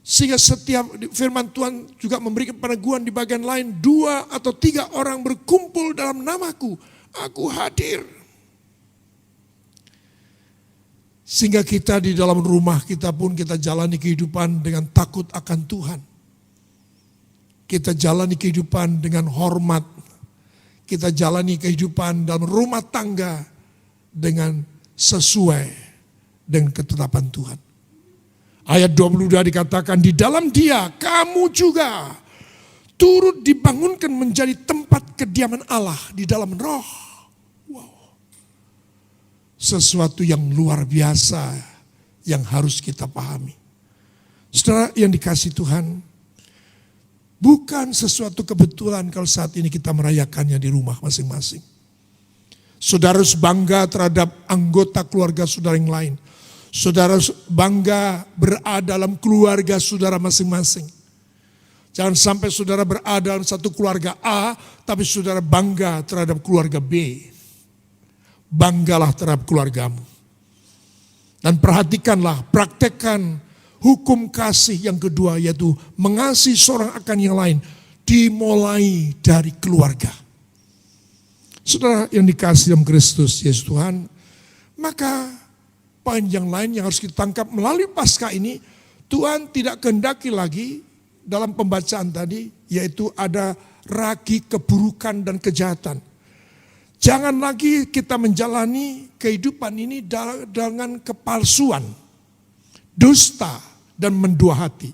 Speaker 6: Sehingga setiap firman Tuhan juga memberikan peneguhan di bagian lain. 2 atau 3 orang berkumpul dalam namaku, aku hadir. Sehingga kita di dalam rumah kita pun kita jalani kehidupan dengan takut akan Tuhan. Kita jalani kehidupan dengan hormat. Kita jalani kehidupan dalam rumah tangga dengan sesuai dengan ketetapan Tuhan. Ayat 22 dikatakan di dalam dia kamu juga turut dibangunkan menjadi tempat kediaman Allah di dalam roh. Wow. Sesuatu yang luar biasa yang harus kita pahami. Saudara yang dikasihi Tuhan, bukan sesuatu kebetulan kalau saat ini kita merayakannya di rumah masing-masing. Saudara harus bangga terhadap anggota keluarga saudara yang lain. Saudara bangga berada dalam keluarga saudara masing-masing. Jangan sampai saudara berada dalam satu keluarga A, tapi saudara bangga terhadap keluarga B. Banggalah terhadap keluargamu. Dan perhatikanlah, praktekkan hukum kasih yang kedua, yaitu mengasihi seorang akan yang lain. Dimulai dari keluarga. Saudara yang dikasihi dalam Kristus Yesus Tuhan, maka poin yang lain yang harus kita tangkap melalui Paskah ini, Tuhan tidak kehendaki lagi dalam pembacaan tadi, yaitu ada ragi keburukan dan kejahatan. Jangan lagi kita menjalani kehidupan ini dengan kepalsuan, dusta, dan mendua hati.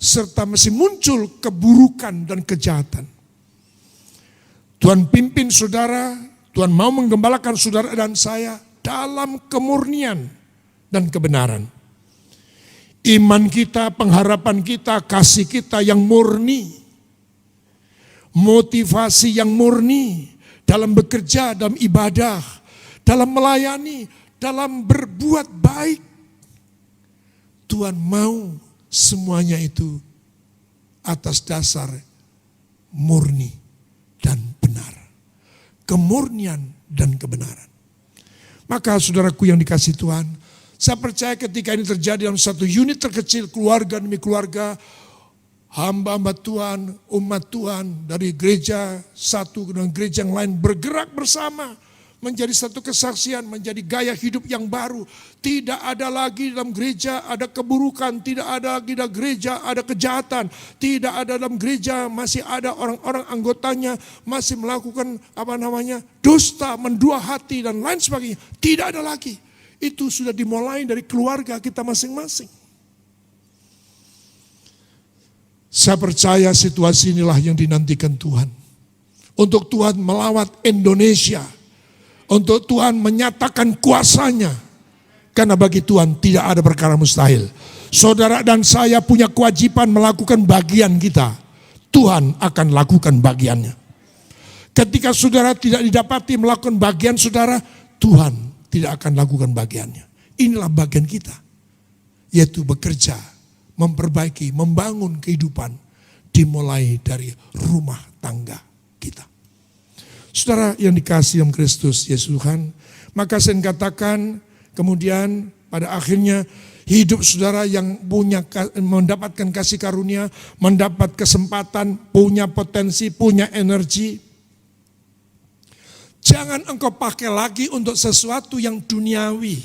Speaker 6: Serta masih muncul keburukan dan kejahatan. Tuhan pimpin saudara, Tuhan mau menggembalakan saudara dan saya dalam kemurnian dan kebenaran. Iman kita, pengharapan kita, kasih kita yang murni. Motivasi yang murni dalam bekerja, dalam ibadah, dalam melayani, dalam berbuat baik. Tuhan mau semuanya itu atas dasar murni dan benar. Kemurnian dan kebenaran. Maka saudaraku yang dikasihi Tuhan, saya percaya ketika ini terjadi dalam satu unit terkecil, keluarga demi keluarga, hamba-hamba Tuhan, umat Tuhan dari gereja satu dengan gereja yang lain bergerak bersama, menjadi satu kesaksian, menjadi gaya hidup yang baru. Tidak ada lagi dalam gereja ada keburukan, tidak ada lagi dalam gereja ada kejahatan, tidak ada dalam gereja masih ada orang-orang anggotanya masih melakukan dusta, mendua hati dan lain sebagainya. Tidak ada lagi. Itu sudah dimulai dari keluarga kita masing-masing. Saya percaya situasi inilah yang dinantikan Tuhan. Untuk Tuhan melawat Indonesia. Untuk Tuhan menyatakan kuasanya. Karena bagi Tuhan tidak ada perkara mustahil. Saudara dan saya punya kewajiban melakukan bagian kita. Tuhan akan lakukan bagiannya. Ketika saudara tidak didapati melakukan bagian saudara, Tuhan tidak akan lakukan bagiannya. Inilah bagian kita. Yaitu bekerja, memperbaiki, membangun kehidupan. Dimulai dari rumah tangga kita. Saudara yang dikasihi dalam Kristus Yesus Tuhan, maka saya katakan kemudian pada akhirnya hidup saudara yang mendapatkan kasih karunia, mendapat kesempatan, punya potensi, punya energi. Jangan engkau pakai lagi untuk sesuatu yang duniawi.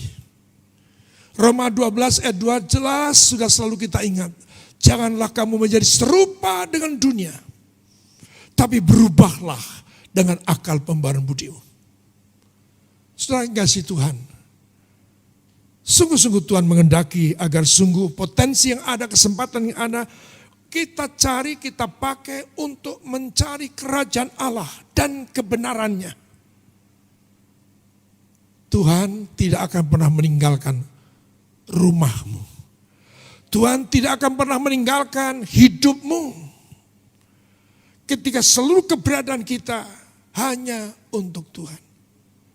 Speaker 6: Roma 12 ayat 2 jelas sudah selalu kita ingat. Janganlah kamu menjadi serupa dengan dunia, tapi berubahlah dengan akal pembaharuan budimu. Saudara yang kasih Tuhan, sungguh-sungguh Tuhan mengendaki agar sungguh potensi yang ada, kesempatan yang ada, kita cari, kita pakai untuk mencari kerajaan Allah dan kebenarannya. Tuhan tidak akan pernah meninggalkan rumahmu. Tuhan tidak akan pernah meninggalkan hidupmu ketika seluruh keberadaan kita hanya untuk Tuhan.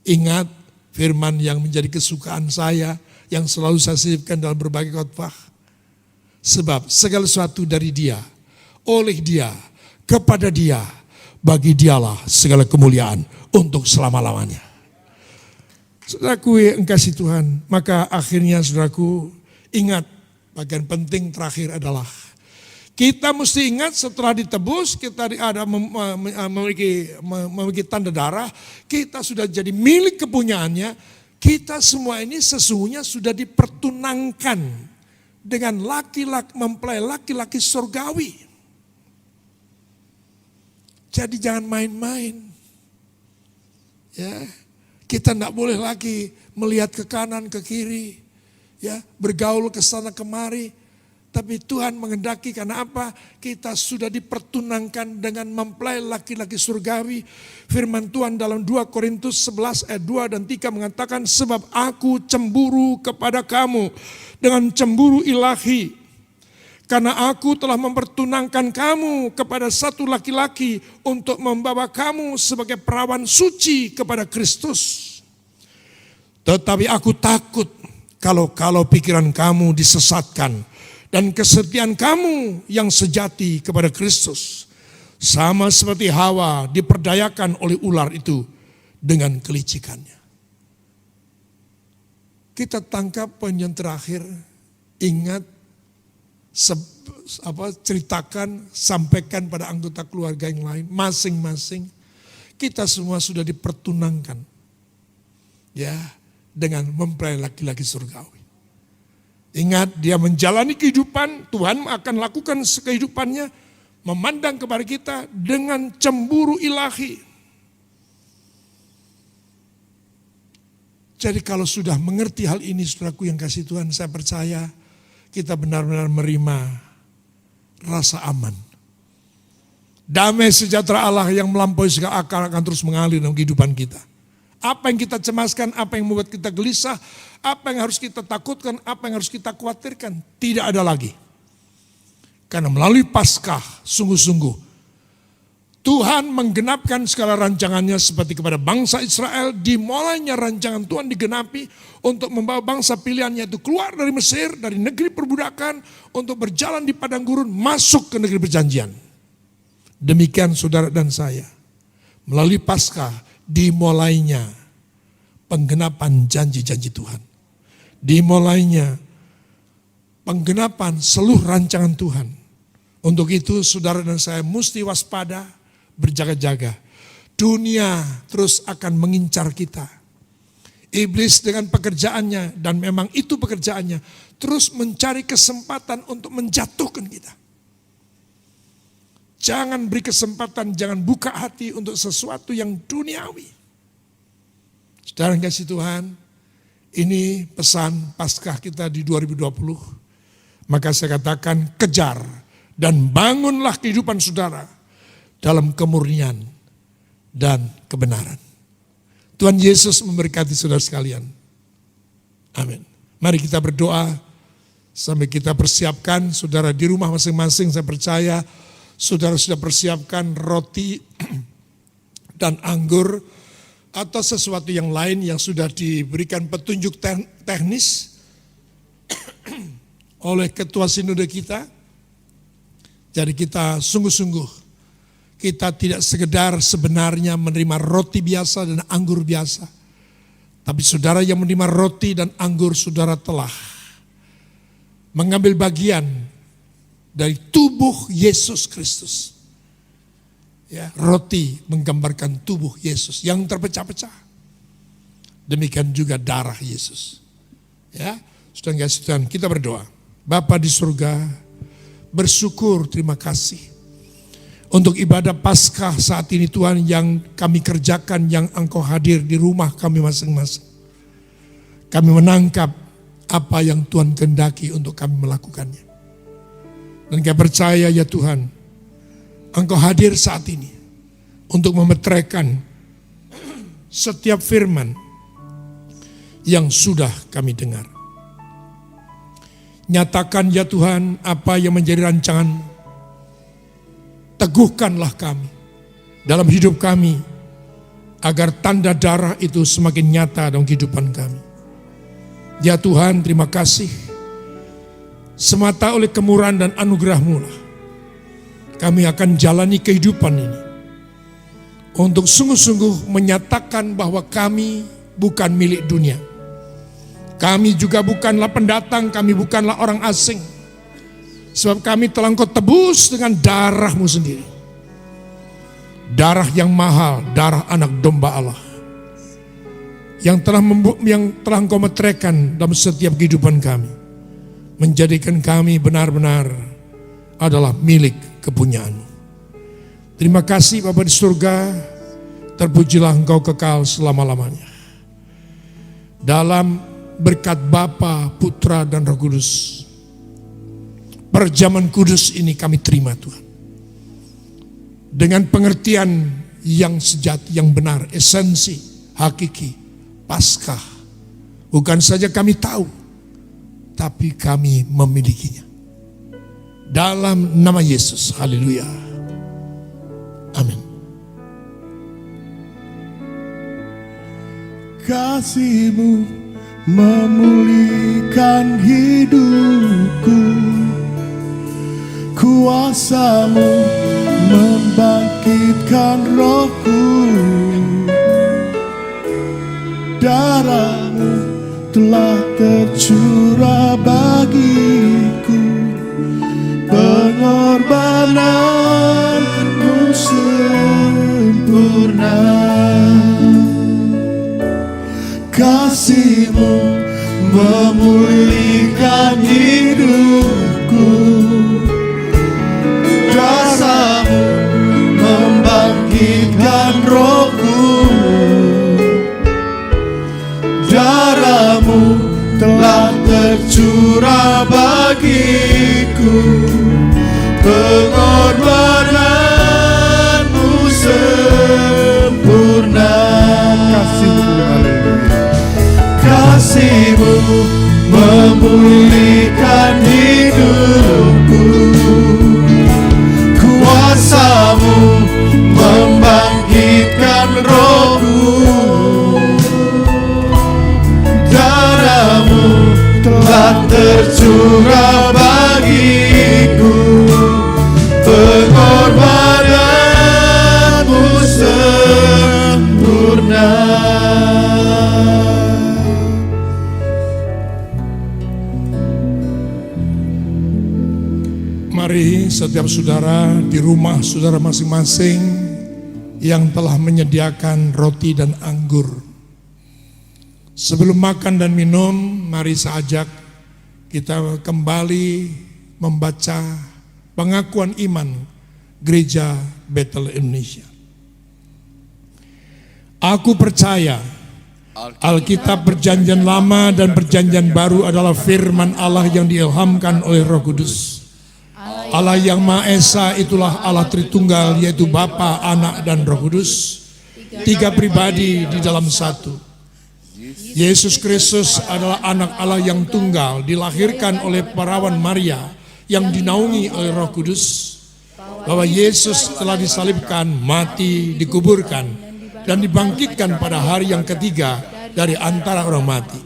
Speaker 6: Ingat firman yang menjadi kesukaan saya, yang selalu saya sisipkan dalam berbagai khotbah. Sebab segala sesuatu dari Dia, oleh Dia, kepada Dia, bagi Dialah segala kemuliaan untuk selama-lamanya. Saudaraku yang kasih Tuhan, maka akhirnya saudaraku ingat, bagian penting terakhir adalah kita mesti ingat setelah ditebus, kita ada memiliki tanda darah, kita sudah jadi milik kepunyaannya, kita semua ini sesungguhnya sudah dipertunangkan dengan laki-laki, mempelai laki-laki surgawi. Jadi jangan main-main. Ya, kita tidak boleh lagi melihat ke kanan, ke kiri, ya, bergaul ke sana kemari. Tapi Tuhan menghendaki karena apa? Kita sudah dipertunangkan dengan mempelai laki-laki surgawi. Firman Tuhan dalam 2 Korintus 11 ayat 2 dan 3 mengatakan, sebab aku cemburu kepada kamu dengan cemburu ilahi. Karena aku telah mempertunangkan kamu kepada satu laki-laki untuk membawa kamu sebagai perawan suci kepada Kristus. Tetapi aku takut kalau pikiran kamu disesatkan dan kesetiaan kamu yang sejati kepada Kristus sama seperti Hawa diperdayakan oleh ular itu dengan kelicikannya. Kita tangkap poin yang terakhir, ingat, ceritakan, sampaikan pada anggota keluarga yang lain, masing-masing kita semua sudah dipertunangkan, ya, dengan mempelai laki-laki surgawi. Ingat, dia menjalani kehidupan, Tuhan akan lakukan kehidupannya, memandang kepada kita dengan cemburu ilahi. Jadi kalau sudah mengerti hal ini, saudaraku yang kasih Tuhan, saya percaya kita benar-benar menerima rasa aman. Damai sejahtera Allah yang melampaui segala akal akan terus mengalir dalam kehidupan kita. Apa yang kita cemaskan, apa yang membuat kita gelisah, apa yang harus kita takutkan, apa yang harus kita khawatirkan, tidak ada lagi. Karena melalui Paskah, sungguh-sungguh, Tuhan menggenapkan segala rancangannya seperti kepada bangsa Israel, dimulainya rancangan Tuhan digenapi untuk membawa bangsa pilihannya itu keluar dari Mesir, dari negeri perbudakan, untuk berjalan di padang gurun, masuk ke negeri perjanjian. Demikian saudara dan saya, melalui Paskah, dimulainya penggenapan janji-janji Tuhan. Dimulainya penggenapan seluruh rancangan Tuhan. Untuk itu saudara dan saya mesti waspada, berjaga-jaga. Dunia terus akan mengincar kita. Iblis dengan pekerjaannya, dan memang itu pekerjaannya, terus mencari kesempatan untuk menjatuhkan kita. Jangan beri kesempatan, jangan buka hati untuk sesuatu yang duniawi. Saudara yang kasih Tuhan, ini pesan Paskah kita di 2020. Maka saya katakan, kejar dan bangunlah kehidupan saudara dalam kemurnian dan kebenaran. Tuhan Yesus memberkati saudara sekalian. Amin. Mari kita berdoa sambil kita persiapkan saudara di rumah masing-masing. Saya percaya saudara sudah persiapkan roti dan anggur atau sesuatu yang lain yang sudah diberikan petunjuk teknis oleh ketua sinode kita. Jadi kita sungguh-sungguh, kita tidak sekedar sebenarnya menerima roti biasa dan anggur biasa. Tapi saudara yang menerima roti dan anggur, saudara telah mengambil bagian dari tubuh Yesus Kristus. Ya, roti menggambarkan tubuh Yesus yang terpecah-pecah. Demikian juga darah Yesus. Ya, sudah enggak Tuhan, kita berdoa. Bapa di surga, bersyukur, terima kasih untuk ibadah Paskah saat ini Tuhan yang kami kerjakan, yang Engkau hadir di rumah kami masing-masing. Kami menangkap apa yang Tuhan kehendaki untuk kami melakukannya. Dan kami percaya ya Tuhan, Engkau hadir saat ini untuk memeteraikan setiap firman yang sudah kami dengar. Nyatakan ya Tuhan apa yang menjadi rancangan. Teguhkanlah kami dalam hidup kami, agar tanda darah itu semakin nyata dalam kehidupan kami. Ya Tuhan, terima kasih. Semata oleh kemurahan dan anugerah-Mu lah kami akan jalani kehidupan ini untuk sungguh-sungguh menyatakan bahwa kami bukan milik dunia. Kami juga bukanlah pendatang, kami bukanlah orang asing. Sebab kami telah Engkau tebus dengan darah-Mu sendiri. Darah yang mahal, darah anak domba Allah. Yang telah Engkau meteraikan dalam setiap kehidupan kami. Menjadikan kami benar-benar adalah milik kepunyaan-Mu. Terima kasih Bapa di surga, terpujilah Engkau kekal selama-lamanya. Dalam berkat Bapa, Putra dan Roh Kudus, perjamuan kudus ini kami terima Tuhan. Dengan pengertian yang sejati, yang benar, esensi, hakiki, Paskah. Bukan saja kami tahu, tapi kami memilikinya. Dalam nama Yesus, haleluya. Amin.
Speaker 7: Kasih-Mu memulihkan hidupku, kuasa-Mu membangkitkan rohku, darah-Mu telah tercurah bagiku, pengorbanan-Mu sempurna. Kasih-Mu memulihkan hidupku, kuasa-Mu membangkitkan rohku, darah-Mu telah tercurah bagiku, pengorbanan-Mu sempurna. Kasih-Mu memulihkan hidupku, kuasa-Mu membangkitkan rohku, darah-Mu telah tercurah bagiku, pengorbanan-Mu sempurna.
Speaker 6: Mari setiap saudara di rumah saudara masing-masing yang telah menyediakan roti dan anggur. Sebelum makan dan minum, mari saya ajak kita kembali membaca pengakuan iman Gereja Bethel Indonesia. Aku percaya Alkitab Perjanjian Lama dan Perjanjian Baru adalah firman Allah yang diilhamkan oleh Roh Kudus. Allah yang Maha Esa itulah Allah Tritunggal, yaitu Bapa, Anak, dan Roh Kudus. Tiga pribadi di dalam satu. Yesus Kristus adalah anak Allah yang tunggal, dilahirkan oleh perawan Maria yang dinaungi oleh Roh Kudus. Bahwa Yesus telah disalibkan, mati, dikuburkan, dan dibangkitkan pada hari yang ketiga dari antara orang mati.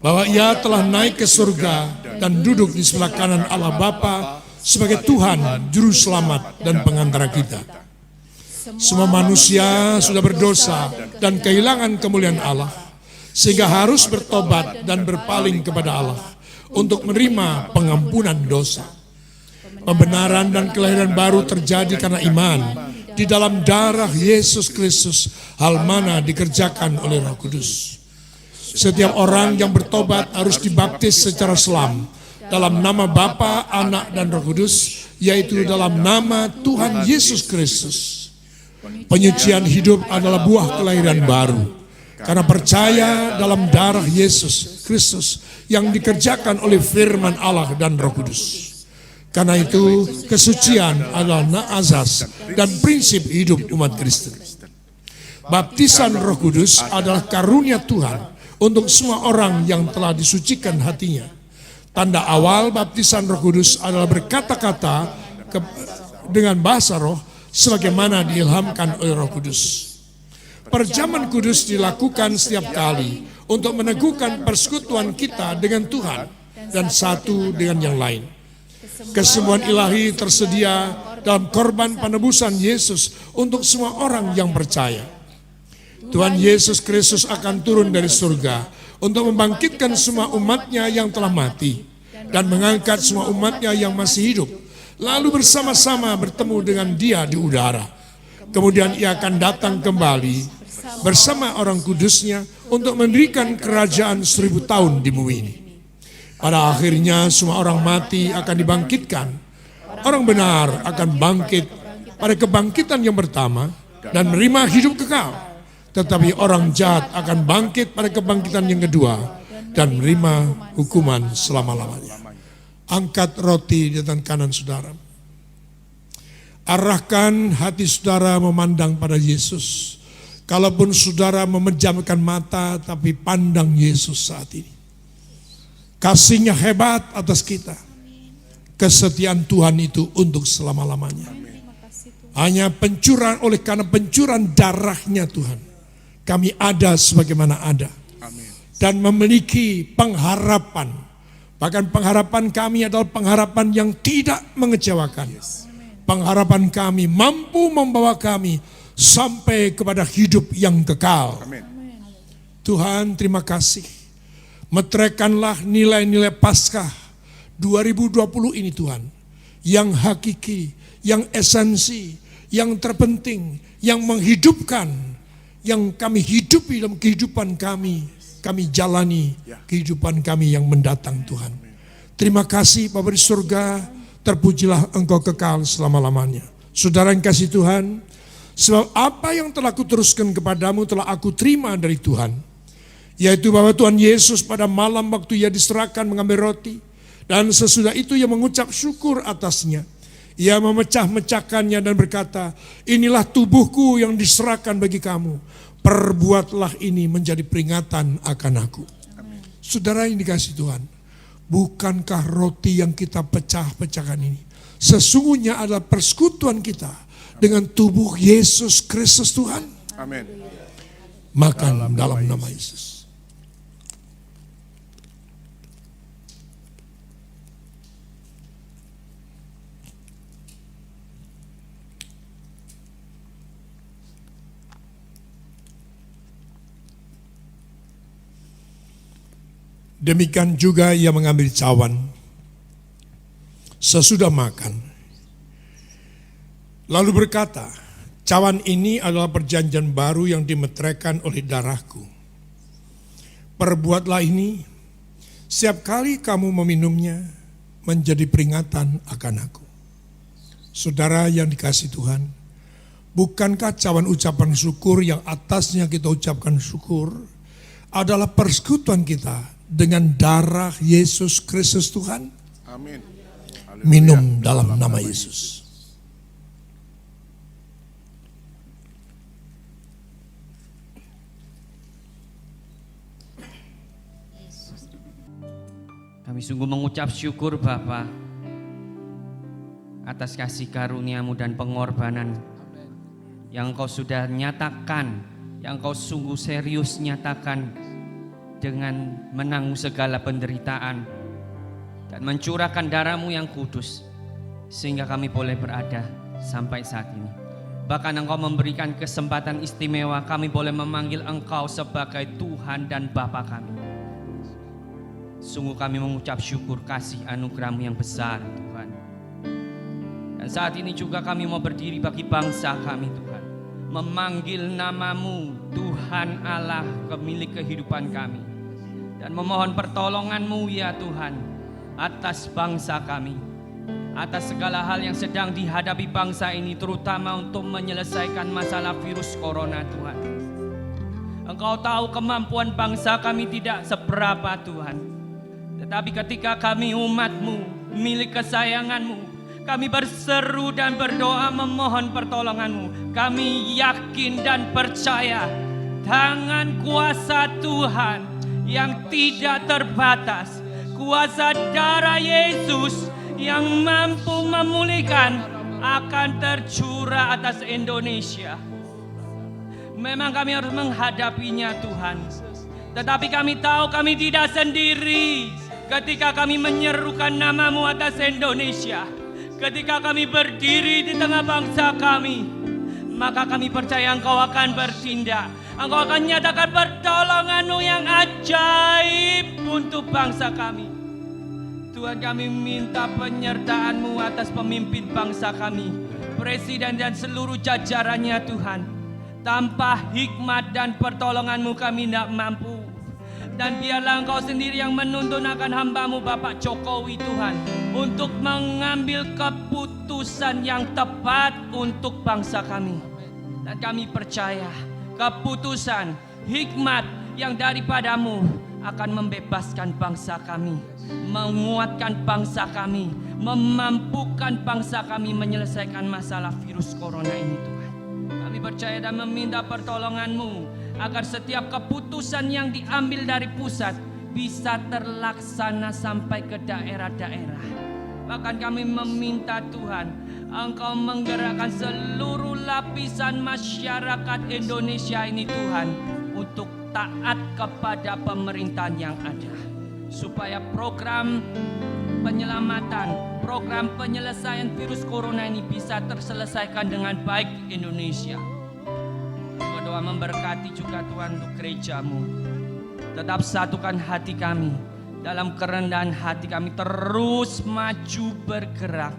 Speaker 6: Bahwa Ia telah naik ke surga dan duduk di sebelah kanan Allah Bapa sebagai Tuhan, Juru Selamat dan Pengantara kita. Semua manusia sudah berdosa dan kehilangan kemuliaan Allah, sehingga harus bertobat dan berpaling kepada Allah untuk menerima pengampunan dosa. Pembenaran dan kelahiran baru terjadi karena iman di dalam darah Yesus Kristus, hal mana dikerjakan oleh Roh Kudus. Setiap orang yang bertobat harus dibaptis secara selam dalam nama Bapa, Anak, dan Roh Kudus, yaitu dalam nama Tuhan Yesus Kristus. Penyucian hidup adalah buah kelahiran baru, karena percaya dalam darah Yesus Kristus yang dikerjakan oleh firman Allah dan Roh Kudus. Karena itu, kesucian adalah azas dan prinsip hidup umat Kristen. Baptisan Roh Kudus adalah karunia Tuhan untuk semua orang yang telah disucikan hatinya. Tanda awal baptisan Roh Kudus adalah berkata-kata dengan bahasa roh sebagaimana diilhamkan oleh Roh Kudus. Perjamuan kudus dilakukan setiap kali untuk meneguhkan persekutuan kita dengan Tuhan dan satu dengan yang lain. Kesemuan ilahi tersedia dalam korban penebusan Yesus untuk semua orang yang percaya. Tuhan Yesus Kristus akan turun dari surga untuk membangkitkan semua umatnya yang telah mati dan mengangkat semua umatnya yang masih hidup, lalu bersama-sama bertemu dengan Dia di udara. Kemudian Ia akan datang kembali bersama orang kudusnya untuk mendirikan kerajaan 1000 tahun di bumi ini. Pada akhirnya semua orang mati akan dibangkitkan. Orang benar akan bangkit pada kebangkitan yang pertama dan menerima hidup kekal. Tetapi orang jahat akan bangkit pada kebangkitan yang kedua dan menerima hukuman selama-lamanya. Angkat roti di tangan kanan saudara. Arahkan hati saudara memandang pada Yesus. Kalaupun saudara memejamkan mata, tapi pandang Yesus saat ini. Kasih-Nya hebat atas kita. Kesetiaan Tuhan itu untuk selama-lamanya. Hanya pencurahan, oleh karena pencurahan darah-Nya Tuhan, kami ada sebagaimana ada. Dan memiliki pengharapan. Bahkan pengharapan kami adalah pengharapan yang tidak mengecewakan. Pengharapan kami mampu membawa kami sampai kepada hidup yang kekal. Tuhan, terima kasih. Metrekanlah nilai-nilai Paskah 2020 ini Tuhan, yang hakiki, yang esensi, yang terpenting, yang menghidupkan, yang kami hidupi dalam kehidupan kami jalani kehidupan kami yang mendatang Tuhan. Terima kasih Bapa di surga, terpujilah Engkau kekal selama-lamanya. Saudara yang kasih Tuhan, sebab apa yang telah kuteruskan kepadamu telah aku terima dari Tuhan. Yaitu bahwa Tuhan Yesus pada malam waktu Ia diserahkan mengambil roti. Dan sesudah itu Ia mengucap syukur atasnya. Ia memecah-mecahkannya dan berkata, inilah tubuhku yang diserahkan bagi kamu. Perbuatlah ini menjadi peringatan akan aku. Saudara yang dikasih Tuhan, bukankah roti yang kita pecah-pecahkan ini sesungguhnya adalah persekutuan kita dengan tubuh Yesus Kristus Tuhan?
Speaker 8: Amin.
Speaker 6: Makan dalam nama Yesus. Demikian juga Ia mengambil cawan sesudah makan. Lalu berkata, cawan ini adalah perjanjian baru yang dimeteraikan oleh darahku. Perbuatlah ini, setiap kali kamu meminumnya, menjadi peringatan akan aku. Saudara yang dikasihi Tuhan, bukankah cawan ucapan syukur yang atasnya kita ucapkan syukur adalah persekutuan kita dengan darah Yesus Kristus Tuhan?
Speaker 8: Amin.
Speaker 6: Minum dalam nama Yesus.
Speaker 9: Kami sungguh mengucap syukur Bapa atas kasih karunia-Mu dan pengorbanan yang Engkau sudah nyatakan, yang Engkau sungguh serius nyatakan dengan menanggung segala penderitaan dan mencurahkan darah-Mu yang kudus sehingga kami boleh berada sampai saat ini. Bahkan Engkau memberikan kesempatan istimewa kami boleh memanggil Engkau sebagai Tuhan dan Bapa kami. Sungguh kami mengucap syukur kasih anugerah-Mu yang besar Tuhan. Dan saat ini juga kami mau berdiri bagi bangsa kami Tuhan, memanggil nama-Mu Tuhan Allah pemilik kehidupan kami, dan memohon pertolongan-Mu ya Tuhan atas bangsa kami, atas segala hal yang sedang dihadapi bangsa ini, terutama untuk menyelesaikan masalah virus corona Tuhan. Engkau tahu kemampuan bangsa kami tidak seberapa Tuhan. Tetapi ketika kami umat-Mu, milik kesayangan-Mu, kami berseru dan berdoa memohon pertolongan-Mu. Kami yakin dan percaya tangan kuasa Tuhan yang tidak terbatas, kuasa darah Yesus yang mampu memulihkan akan tercurah atas Indonesia. Memang kami harus menghadapinya Tuhan, tetapi kami tahu kami tidak sendiri ketika kami menyerukan nama-Mu atas Indonesia. Ketika kami berdiri di tengah bangsa kami, maka kami percaya Engkau akan bertindak. Engkau akan nyatakan pertolongan-Mu yang ajaib untuk bangsa kami. Tuhan, kami minta penyertaan-Mu atas pemimpin bangsa kami, Presiden dan seluruh jajarannya Tuhan. Tanpa hikmat dan pertolongan-Mu kami tidak mampu. Dan biarlah Engkau sendiri yang menuntun akan hamba-Mu Bapak Jokowi Tuhan, untuk mengambil keputusan yang tepat untuk bangsa kami. Dan kami percaya keputusan hikmat yang daripada-Mu akan membebaskan bangsa kami, menguatkan bangsa kami, memampukan bangsa kami menyelesaikan masalah virus corona ini Tuhan. Kami percaya dan meminta pertolongan-Mu agar setiap keputusan yang diambil dari pusat bisa terlaksana sampai ke daerah-daerah. Bahkan kami meminta Tuhan, Engkau menggerakkan seluruh lapisan masyarakat Indonesia ini Tuhan, untuk taat kepada pemerintahan yang ada, supaya program penyelamatan, program penyelesaian virus corona ini bisa terselesaikan dengan baik di Indonesia. Berdoa memberkati juga Tuhan untuk gereja-Mu. Tetap satukan hati kami, dalam kerendahan hati kami terus maju bergerak.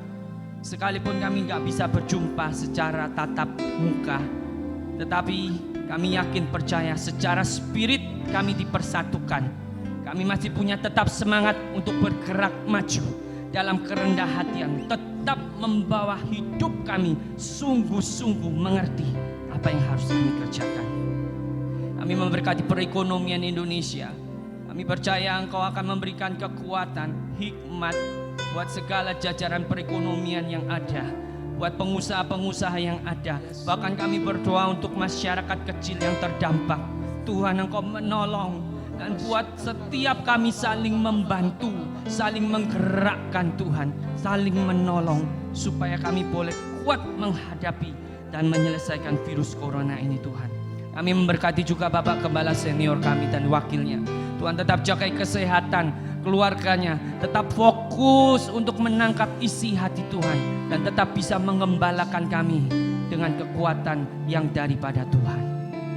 Speaker 9: Sekalipun kami gak bisa berjumpa secara tatap muka, tetapi kami yakin percaya secara spirit kami dipersatukan. Kami masih punya tetap semangat untuk bergerak maju dalam kerendahan hatian, tetap membawa hidup kami sungguh-sungguh mengerti apa yang harus kami kerjakan. Kami memberkati perekonomian Indonesia. Kami percaya Engkau akan memberikan kekuatan, hikmat buat segala jajaran perekonomian yang ada, buat pengusaha-pengusaha yang ada. Bahkan kami berdoa untuk masyarakat kecil yang terdampak. Tuhan, Engkau menolong, dan buat setiap kami saling membantu, saling menggerakkan Tuhan, saling menolong, supaya kami boleh kuat menghadapi dan menyelesaikan virus corona ini Tuhan. Kami memberkati juga Bapak Gembala senior kami dan wakilnya. Tuhan, tetap jaga kesehatan keluarganya, tetap fokus untuk menangkap isi hati Tuhan, dan tetap bisa mengembalakan kami dengan kekuatan yang daripada Tuhan.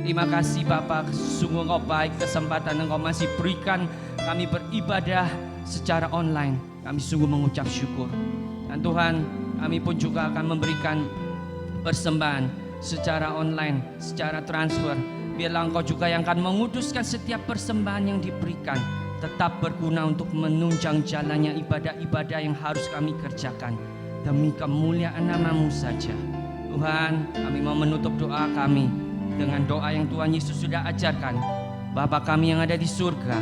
Speaker 9: Terima kasih Bapak, sungguh Engkau baik, kesempatan Engkau masih berikan kami beribadah secara online. Kami sungguh mengucap syukur. Dan Tuhan, kami pun juga akan memberikan persembahan secara online, secara transfer. Biarlah Engkau juga yang akan menguduskan setiap persembahan yang diberikan, tetap berguna untuk menunjang jalannya ibadah-ibadah yang harus kami kerjakan demi kemuliaan nama-Mu saja. Tuhan, kami mau menutup doa kami dengan doa yang Tuhan Yesus sudah ajarkan. Bapa kami yang ada di surga,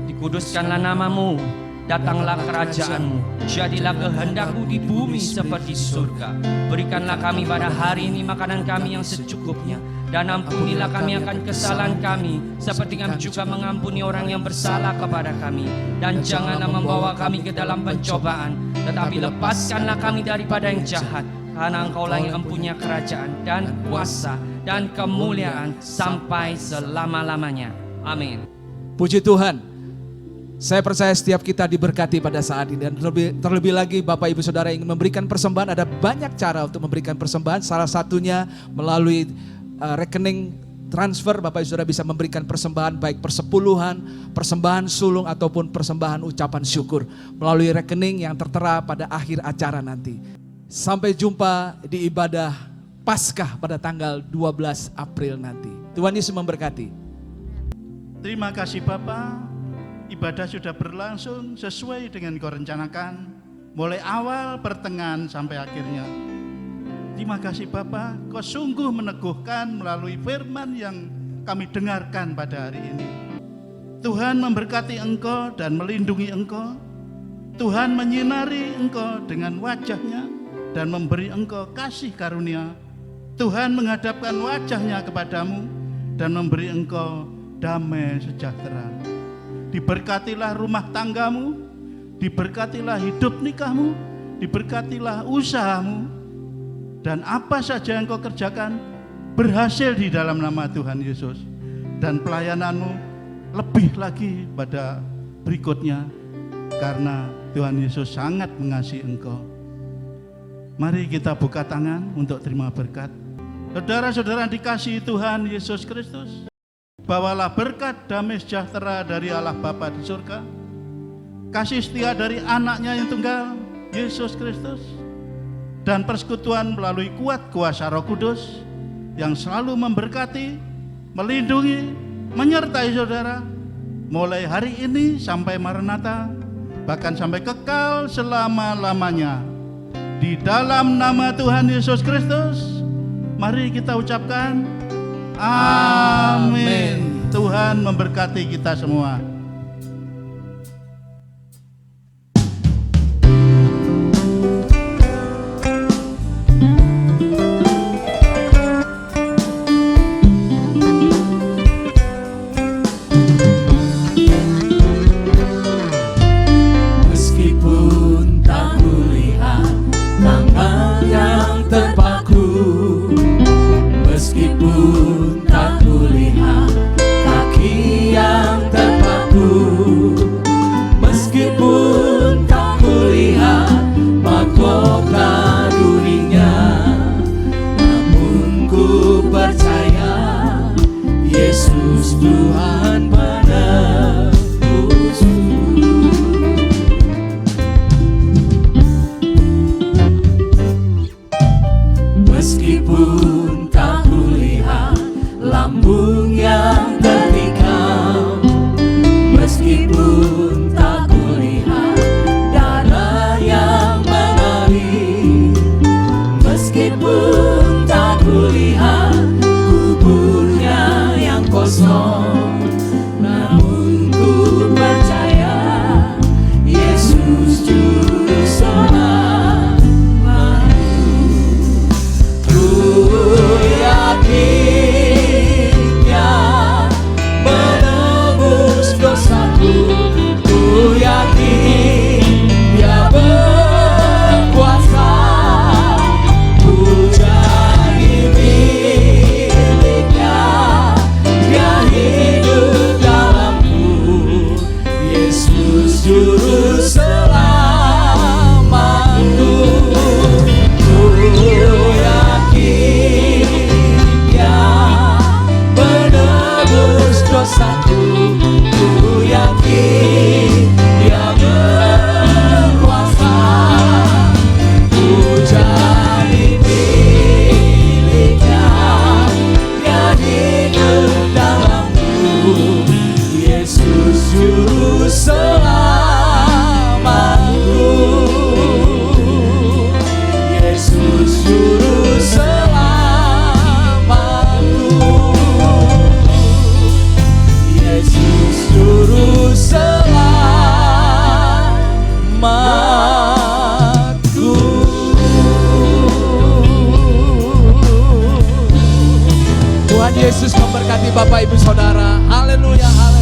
Speaker 9: dikuduskanlah nama-Mu, datanglah kerajaan-Mu, jadilah kehendak-Mu di bumi seperti di surga. Berikanlah kami pada hari ini makanan kami yang secukupnya, dan ampunilah kami akan kesalahan kami, seperti kami juga mengampuni orang yang bersalah kepada kami. Dan janganlah membawa kami ke dalam pencobaan, tetapi lepaskanlah kami daripada yang jahat. Karena Engkaulah yang mempunyai kerajaan dan kuasa dan kemuliaan sampai selama-lamanya. Amin.
Speaker 3: Puji Tuhan. Saya percaya setiap kita diberkati pada saat ini, dan terlebih lagi Bapak Ibu Saudara ingin memberikan persembahan, ada banyak cara untuk memberikan persembahan. Salah satunya melalui rekening transfer. Bapak Ibu Saudara bisa memberikan persembahan, baik persepuluhan, persembahan sulung ataupun persembahan ucapan syukur melalui rekening yang tertera pada akhir acara nanti. Sampai jumpa di ibadah Paskah pada tanggal 12 April nanti. Tuhan Yesus memberkati.
Speaker 2: Terima kasih Bapak. Ibadah sudah berlangsung sesuai dengan Kau rencanakan, mulai awal, pertengahan, sampai akhirnya. Terima kasih Bapak, Kau sungguh meneguhkan melalui firman yang kami dengarkan pada hari ini. Tuhan memberkati Engkau dan melindungi Engkau. Tuhan menyinari Engkau dengan wajah-Nya dan memberi Engkau kasih karunia. Tuhan menghadapkan wajah-Nya kepadamu dan memberi Engkau damai sejahtera. Diberkatilah rumah tanggamu, diberkatilah hidup nikahmu, diberkatilah usahamu, dan apa saja yang kau kerjakan berhasil di dalam nama Tuhan Yesus. Dan pelayananmu lebih lagi pada berikutnya, karena Tuhan Yesus sangat mengasihi engkau. Mari kita buka tangan untuk terima berkat. Saudara-saudara dikasihi Tuhan Yesus Kristus, bawalah berkat damai sejahtera dari Allah Bapa di surga, kasih setia dari anaknya yang tunggal, Yesus Kristus, dan persekutuan melalui kuat kuasa Roh Kudus yang selalu memberkati, melindungi, menyertai saudara mulai hari ini sampai Maranatha, bahkan sampai kekal selama-lamanya. Di dalam nama Tuhan Yesus Kristus, mari kita ucapkan amin. Tuhan memberkati kita semua.
Speaker 3: Yesus memberkati Bapak Ibu Saudara. Haleluya.